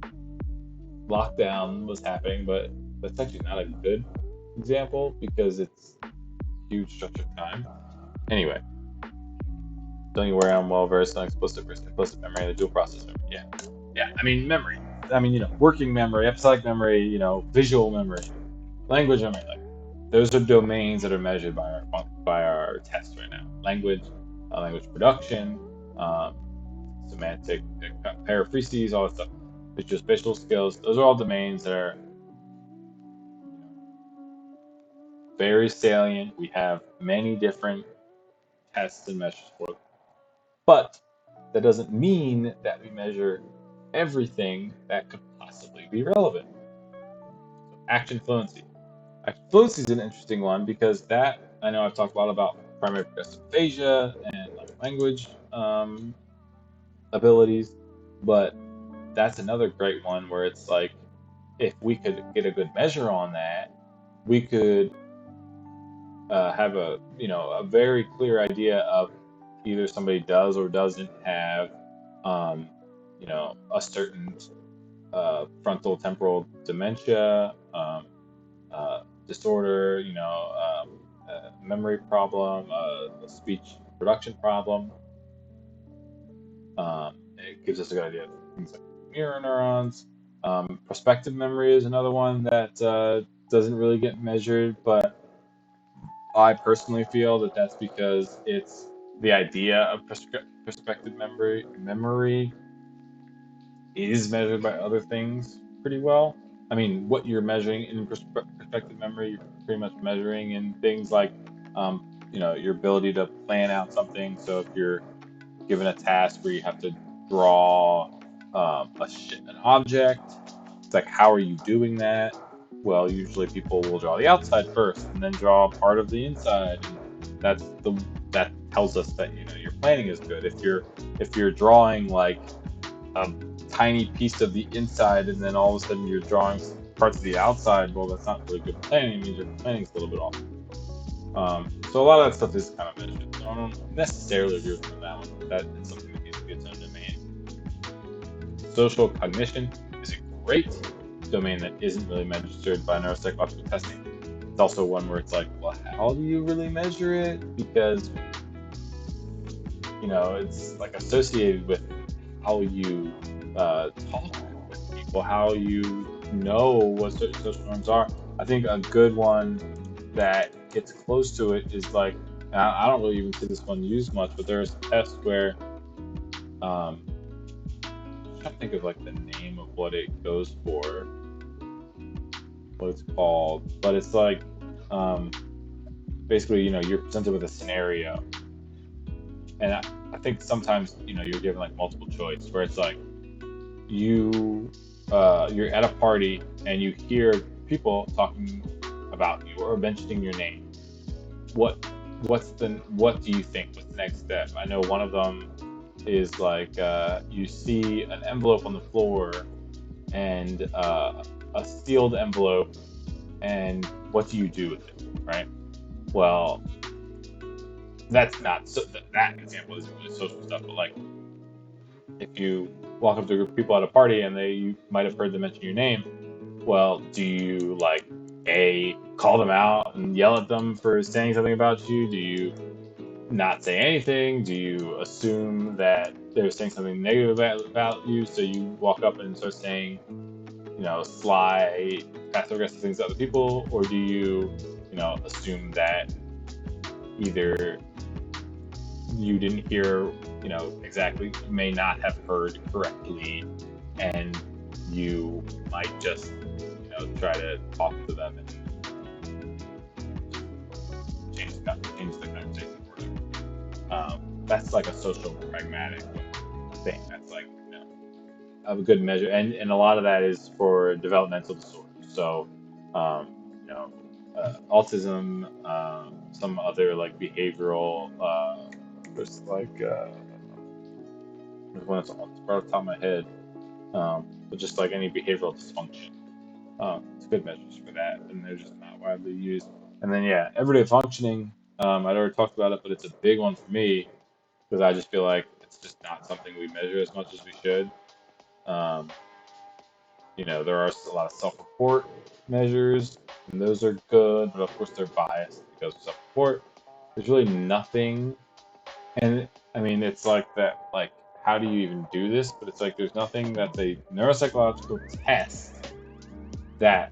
lockdown was happening, but that's actually not a good example because it's a huge stretch of time. Anyway, don't you worry, I'm well versed on explicit versus implicit memory and the dual process memory. Yeah. I mean, memory. I mean, working memory, episodic memory, visual memory, language memory. Like, those are domains that are measured by our tests right now. Language production, semantic paraphreses, all that stuff. Visual skills. Those are all domains that are very salient. We have many different tests and measures for them. But that doesn't mean that we measure everything that could possibly be relevant. So action fluency. Action fluency is an interesting one because I know I've talked a lot about primary progressive aphasia and language abilities, but that's another great one where it's like, if we could get a good measure on that, we could have a very clear idea of either somebody does or doesn't have a certain frontal temporal dementia disorder, memory problem, a speech production problem. It gives us a good idea of things like mirror neurons. Prospective memory is another one that doesn't really get measured, but I personally feel that that's because it's the idea of prospective memory is measured by other things pretty well. I mean, what you're measuring in prospective memory, you're pretty much measuring in things like, your ability to plan out something. So if you're given a task where you have to draw an object, it's like, how are you doing that? Well, usually people will draw the outside first and then draw part of the inside. That's tells us that your planning is good. If you're drawing like a tiny piece of the inside and then all of a sudden you're drawing parts of the outside, well, that's not really good planning. It means your planning's a little bit off. So a lot of that stuff is kind of measured. So I don't necessarily agree with that one, but that is something that needs to be its own domain. Social cognition is a great domain that isn't really measured by neuropsychological testing. It's also one where it's like, well, how do you really measure it? Because it's like associated with how you talk with people, how you know what social norms are. I think a good one that gets close to it is like, I don't really even see this one used much, but there's tests where I'm trying to think of like the name of what it goes for, what it's called, but it's like basically you're presented with a scenario, and I think sometimes you're given like multiple choice where it's like you're at a party and you hear people talking about you or mentioning your name. What what do you think? What's the next step? I know one of them is like you see an envelope on the floor and a sealed envelope, and what do you do with it, right? Well, that's not so that example isn't really social stuff, but like if you walk up to a group of people at a party and you might have heard them mention your name, well, do you like call them out and yell at them for saying something about you? Do you not say anything? Do you assume that they're saying something negative about you, so you walk up and start saying, sly, passive aggressive things to other people, or do you, assume that either you didn't hear, exactly, you may not have heard correctly, and you might just, try to talk to them and change the conversation for them. That's like a social pragmatic thing. That's like, a good measure, and a lot of that is for developmental disorders. So, autism, some other like behavioral, there's like there's one that's off the top of my head, but just like any behavioral dysfunction, it's good measures for that, and they're just not widely used. And then yeah, everyday functioning. I'd already talked about it, but it's a big one for me because I just feel like it's just not something we measure as much as we should. Um, there are a lot of self-report measures, and those are good, but of course they're biased because of self-report. There's really nothing, and I mean, it's like that, like, how do you even do this? But it's like there's nothing that's a neuropsychological test that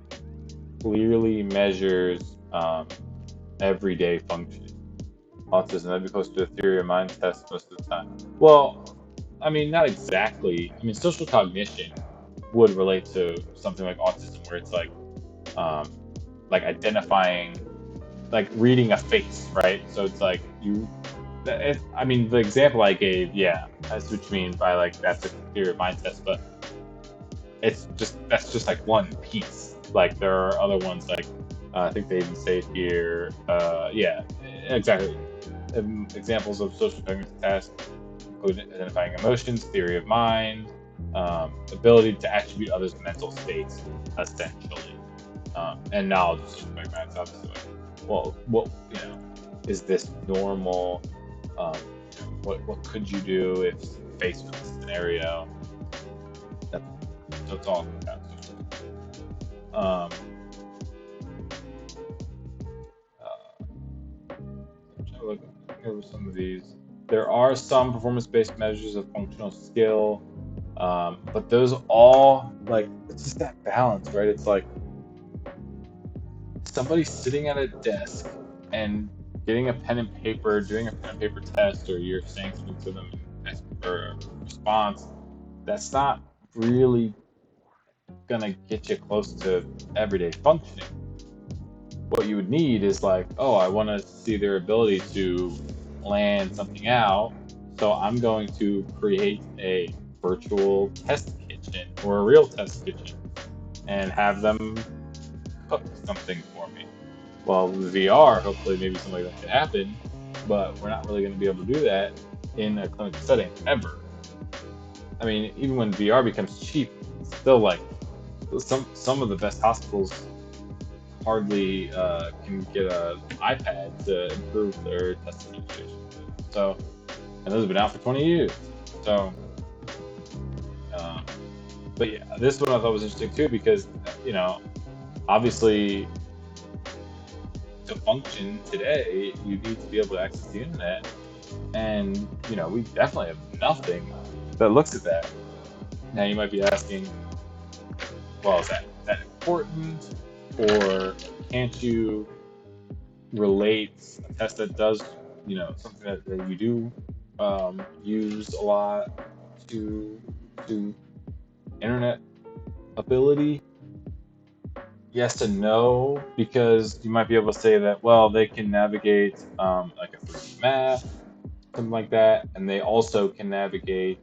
clearly measures everyday functioning. Autism, that'd be close to a theory of mind test most of the time. Well, I mean, not exactly. I mean, social cognition would relate to something like autism, where it's um, like identifying, like reading a face, right? So it's like I mean, the example I gave, yeah, that's what you mean by like that's a theory of mind test, but that's just like one piece. Like there are other ones like I think they even say it here. Yeah, exactly. Examples of social cognitive tasks include identifying emotions, theory of mind, ability to attribute others' mental states, essentially, and knowledge of social pragmatics. Obviously, like, well, what is this normal? What could you do if faced with this scenario? That, so it's all kind of social. Um, I'm trying to look over some of these. There are some performance-based measures of functional skill, but those all like it's just that balance, right? It's like somebody sitting at a desk and getting a pen and paper, doing a pen and paper test, or you're saying something to them and asking for a response. That's not really gonna get you close to everyday functioning. What you would need is like, oh, I want to see their ability to plan something out, so I'm going to create a virtual test kitchen or a real test kitchen and have them cook something for me. Well, with VR, hopefully maybe something like that could happen. but we're not really going to be able to do that in a clinical setting ever. I mean, even when VR becomes cheap, it's still like some of the best hospitals hardly can get an iPad to improve their testing situation. So, and those have been out for 20 years. So, um, but yeah, this one I thought was interesting too because obviously to function today, you need to be able to access the internet, and we definitely have nothing that looks at that. Now you might be asking, well, is that important, or can't you relate a test that does, something that you do use a lot to internet ability? Yes and no, because you might be able to say that, well, they can navigate like a 3D map, something like that, and they also can navigate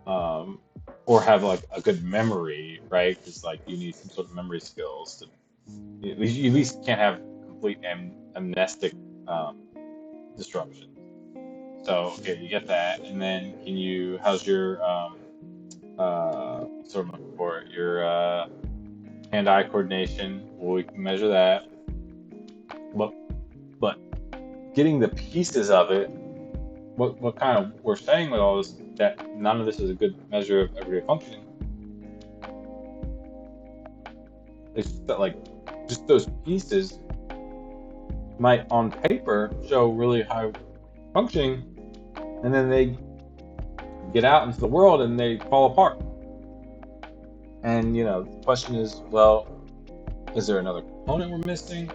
um, or have like a good memory, right? Because like you need some sort of memory skills to you at least can't have complete amnestic um, disruption. So okay, you get that, and then can you? How's your sort of looking for it, your hand-eye coordination? Well, we can measure that, but but getting the pieces of it, what kind of we're saying with all this that none of this is a good measure of everyday functioning. It's that like just those pieces might on paper show really high functioning, and then they get out into the world and they fall apart. And the question is, well, is there another component we're missing?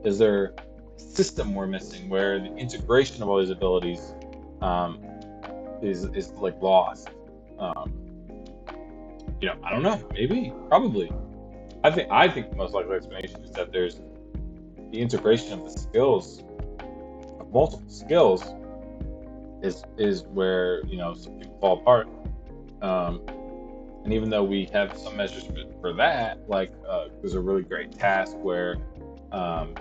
Is there a system we're missing where the integration of all these abilities um, is like lost? Um, I don't know. Maybe, probably. I think the most likely explanation is that there's the integration of the skills, of multiple skills, is where some people fall apart. Um, and even though we have some measures for that, like there's a really great task um,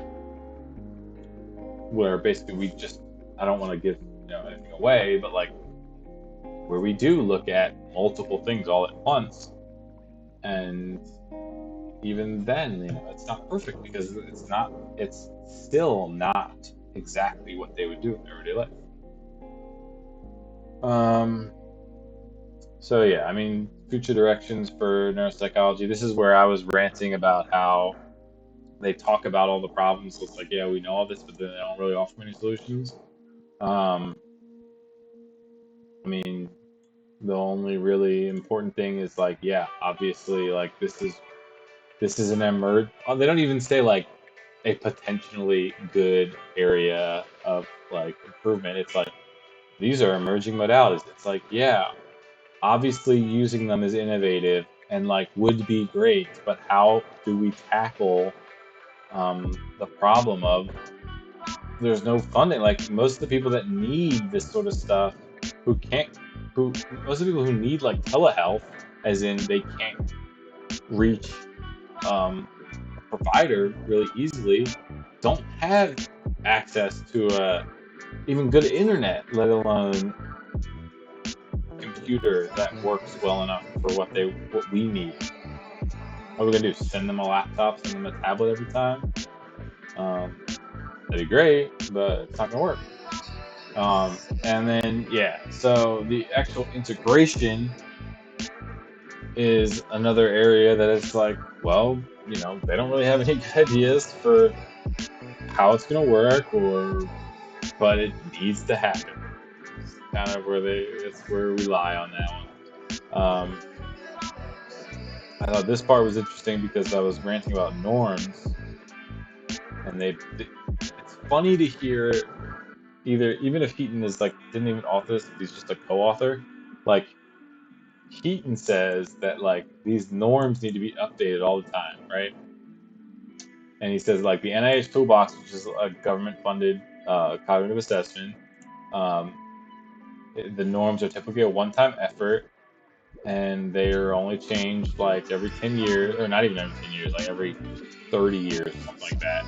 where basically I don't want to give anything away, but like where we do look at multiple things all at once, and even then it's not perfect because it's still not exactly what they would do in everyday life. So yeah, I mean, future directions for neuropsychology. This is where I was ranting about how they talk about all the problems. So it's like, yeah, we know all this, but then they don't really offer many solutions. Um, I mean, the only really important thing is like, yeah, obviously, like this is an emerge. Oh, they don't even say like a potentially good area of like improvement. It's like these are emerging modalities. It's like, yeah, obviously using them is innovative and like would be great, but how do we tackle the problem of there's no funding? Like most of the people that need this sort of stuff, who can't, who most of the people who need like telehealth, as in they can't reach a provider really easily, don't have access to even good internet, let alone computer that works well enough for what we need. What are we gonna do? Send them a laptop, send them a tablet every time? That'd be great, but it's not gonna work. And then yeah, so the actual integration is another area that it's like, well, they don't really have any good ideas for how it's gonna work, but it needs to happen. It's kind of it's where we lie on that one. I thought this part was interesting because I was ranting about norms, and it's funny to hear even if Heaton is like didn't even author this, he's just a co-author. Like Heaton says that like these norms need to be updated all the time, right? And he says like the NIH Toolbox, which is a government-funded cognitive assessment, um, the norms are typically a one-time effort, and they are only changed like every 10 years, or not even every 10 years, like every 30 years or something like that.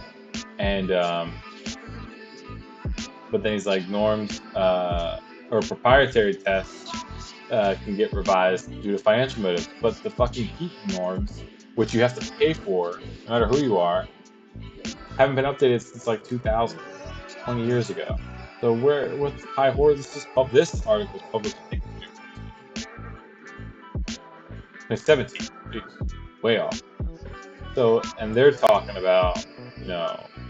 And but then he's like, norms or proprietary tests can get revised due to financial motives, but the fucking heat norms, which you have to pay for, no matter who you are, haven't been updated since like 2000, 20 years ago. So what's high horror? This article was published, I think, in 2014. No, 17. Jeez, way off. So, and they're talking about,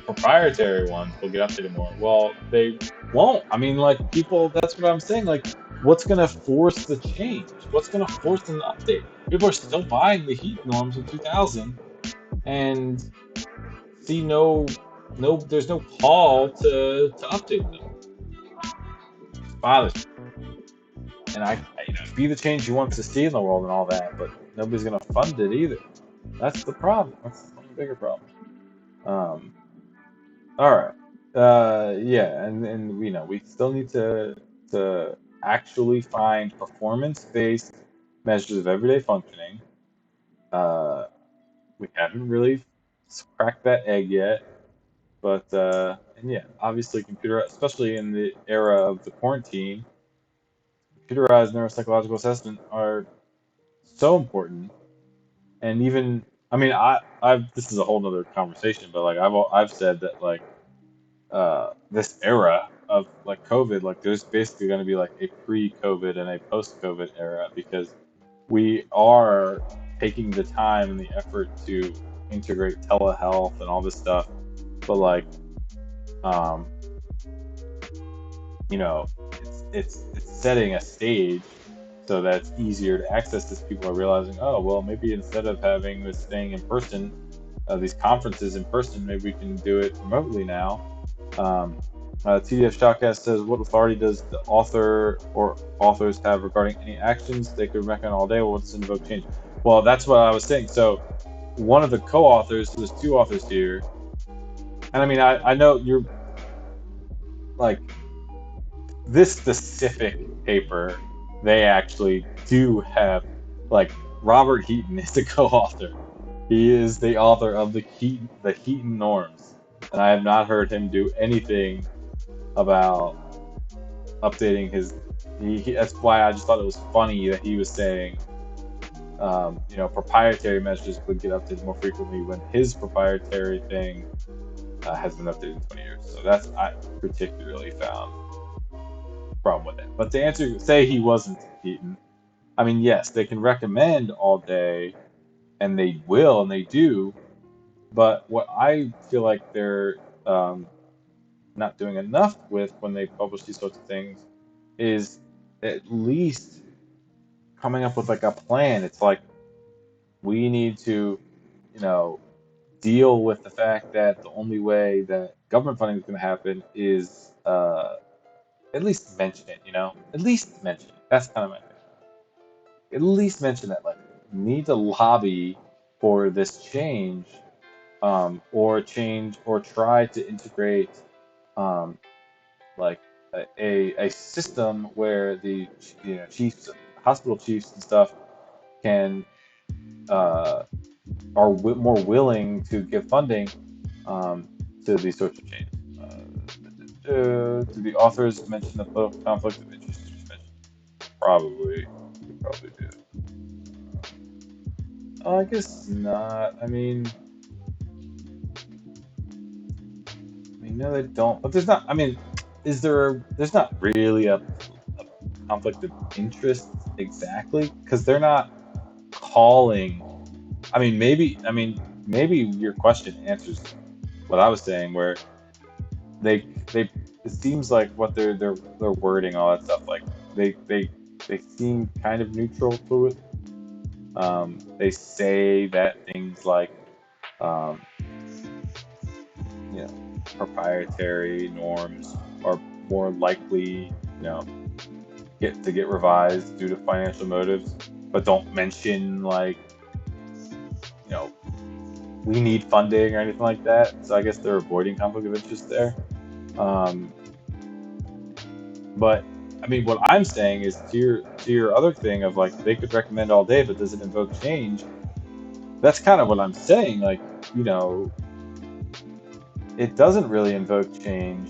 proprietary ones will get updated more. Well, they won't. I mean, like, people, that's what I'm saying. Like, what's going to force the change? What's going to force them to update? People are still buying the heat norms of 2000 and see there's no call to update them. It bothers me. And be the change you want to see in the world and all that, but nobody's going to fund it either. That's the problem. That's the bigger problem. All right. Yeah, and we still need to actually find performance-based measures of everyday functioning. We haven't really cracked that egg yet, but and yeah, obviously especially in the era of the quarantine, computerized neuropsychological assessment are so important. And even, I mean, I've this is a whole nother conversation, but like I've said that like this era of like COVID, like there's basically going to be like a pre-COVID and a post-COVID era because we are taking the time and the effort to integrate telehealth and all this stuff, but like, um, you know, it's setting a stage so that it's easier to access this. People are realizing, oh well, maybe instead of having this thing in person, these conferences in person, maybe we can do it remotely now. TDF Shoutcast says, what authority does the author or authors have regarding any actions they could recommend all day? Well, what's invoke change? Well, that's what I was saying. So one of the co-authors, there's two authors here, and I mean, I know you're like this specific paper, they actually do have, like, Robert Heaton is the co-author. He is the author of the Heaton norms, and I have not heard him do anything about updating his. That's why I just thought it was funny that he was saying, proprietary measures would get updated more frequently when his proprietary thing has been updated in 20 years. So that's I particularly found a problem with it. But to answer, say he wasn't Heaton, I mean, yes, they can recommend all day, and they will, and they do. But what I feel like they're not doing enough with when they publish these sorts of things is at least coming up with like a plan. It's like we need to, deal with the fact that the only way that government funding is going to happen is at least mention it, at least mention it. That's kind of my thing. At least mention that, like, we need to lobby for this change, or try to integrate, um, like a system where the chiefs, hospital chiefs and stuff can are more willing to give funding to these sorts of changes. Do the authors mention the political conflict of interest you just mentioned? Probably, we probably do. I guess not. I mean, no, they don't. But there's not. I mean, there's not really a conflict of interest exactly because they're not calling. I mean, maybe your question answers what I was saying, where they it seems like what they're wording, all that stuff, like they seem kind of neutral to it. They say that things like, um, proprietary norms are more likely, get revised due to financial motives, but don't mention like, you know, we need funding or anything like that. So I guess they're avoiding conflict of interest there. Um, but I mean, what I'm saying is to your other thing of like they could recommend all day, but does it invoke change? That's kind of what I'm saying. Like, you know, it doesn't really invoke change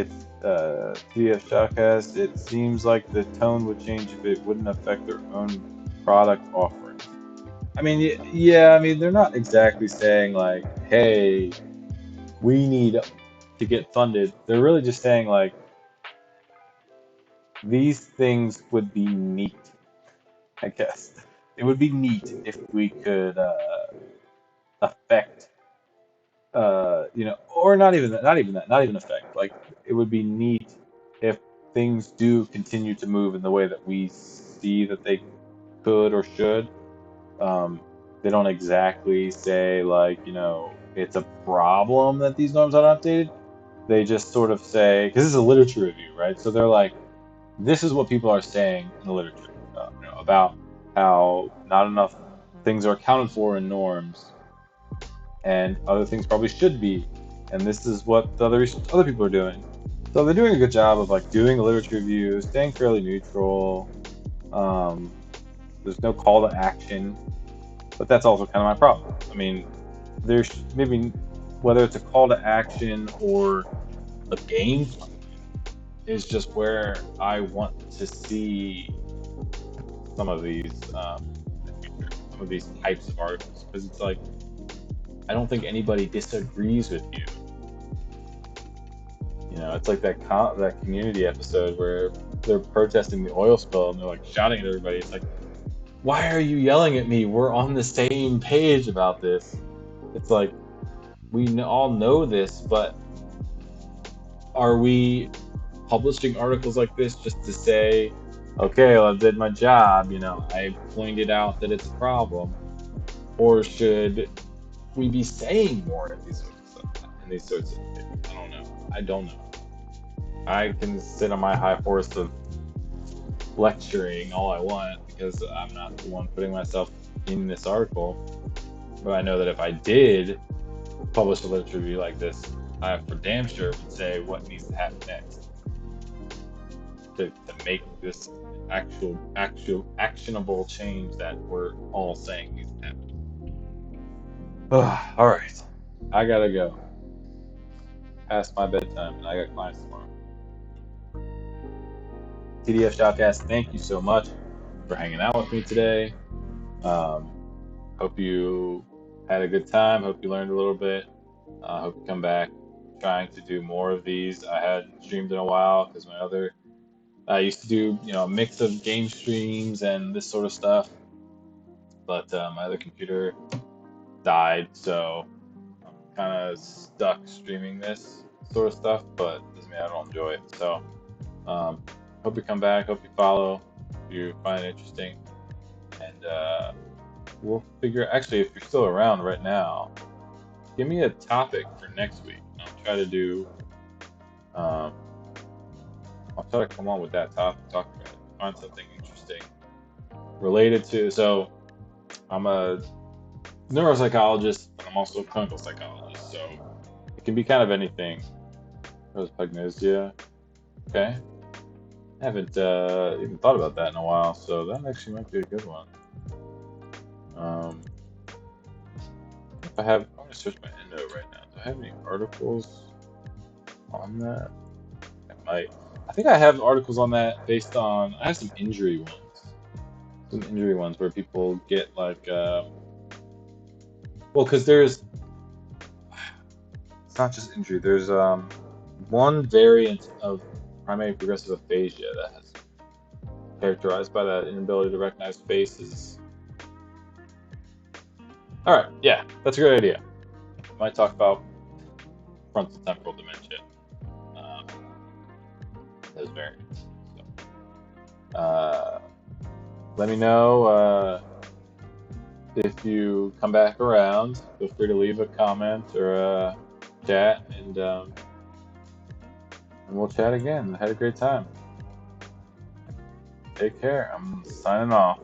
It's TF Shoutcast. It seems like the tone would change if it wouldn't affect their own product offerings. I mean, yeah, I mean, they're not exactly saying like, hey, we need to get funded. They're really just saying like, these things would be neat, I guess. It would be neat if we could affect, or not even that, not even affect. Like, it would be neat if things do continue to move in the way that we see that they could or should. Um, they don't exactly say like, it's a problem that these norms are not updated. They just sort of say, because this is a literature review, right? So they're like, this is what people are saying in the literature, about how not enough things are accounted for in norms, and other things probably should be, and this is what the other people are doing. So they're doing a good job of like doing a literature review, staying fairly neutral. Um, there's no call to action, but that's also kind of my problem. I mean, there's maybe whether it's a call to action or a game plan is just where I want to see some of these some of these types of articles, because it's like I don't think anybody disagrees with you. It's like that Community episode where they're protesting the oil spill and they're like shouting at everybody. It's like, why are you yelling at me? We're on the same page about this. It's like we all know this, but are we publishing articles like this just to say, okay, well, I did my job, I pointed out that it's a problem, or should we be saying more in these sorts of stuff, in these sorts of things? I don't know. I can sit on my high horse of lecturing all I want because I'm not the one putting myself in this article, but I know that if I did publish a literature review like this, I for damn sure would say what needs to happen next to make this actual actionable change that we're all saying needs to happen. All right, I gotta go. Past my bedtime, and I got clients tomorrow. TDF Shoutcast, thank you so much for hanging out with me today. Hope you had a good time. Hope you learned a little bit. Hope you come back. I'm trying to do more of these. I hadn't streamed in a while because I used to do a mix of game streams and this sort of stuff, but my other computer died, so I'm kind of stuck streaming this sort of stuff, but doesn't mean I don't enjoy it. So hope you come back, hope you follow, if you find it interesting, and we'll actually, if you're still around right now, give me a topic for next week. I'll try to do, I'll try to come on with that topic, talk about it, find something interesting related to, so I'm a neuropsychologist, but I'm also a clinical psychologist, so it can be kind of anything. Prosopagnosia, okay. I haven't even thought about that in a while, so that actually might be a good one. If I'm gonna search my endo right now. Do I have any articles on that? I think I have articles on that based on, I have some injury ones where people get like, because it's not just injury. There's one variant of primary progressive aphasia that has characterized by that inability to recognize faces. All right, yeah, that's a great idea. I might talk about frontal temporal dementia. Those variants. So, let me know if you come back around. Feel free to leave a comment or a chat, and we'll chat again. I had a great time. Take care. I'm signing off.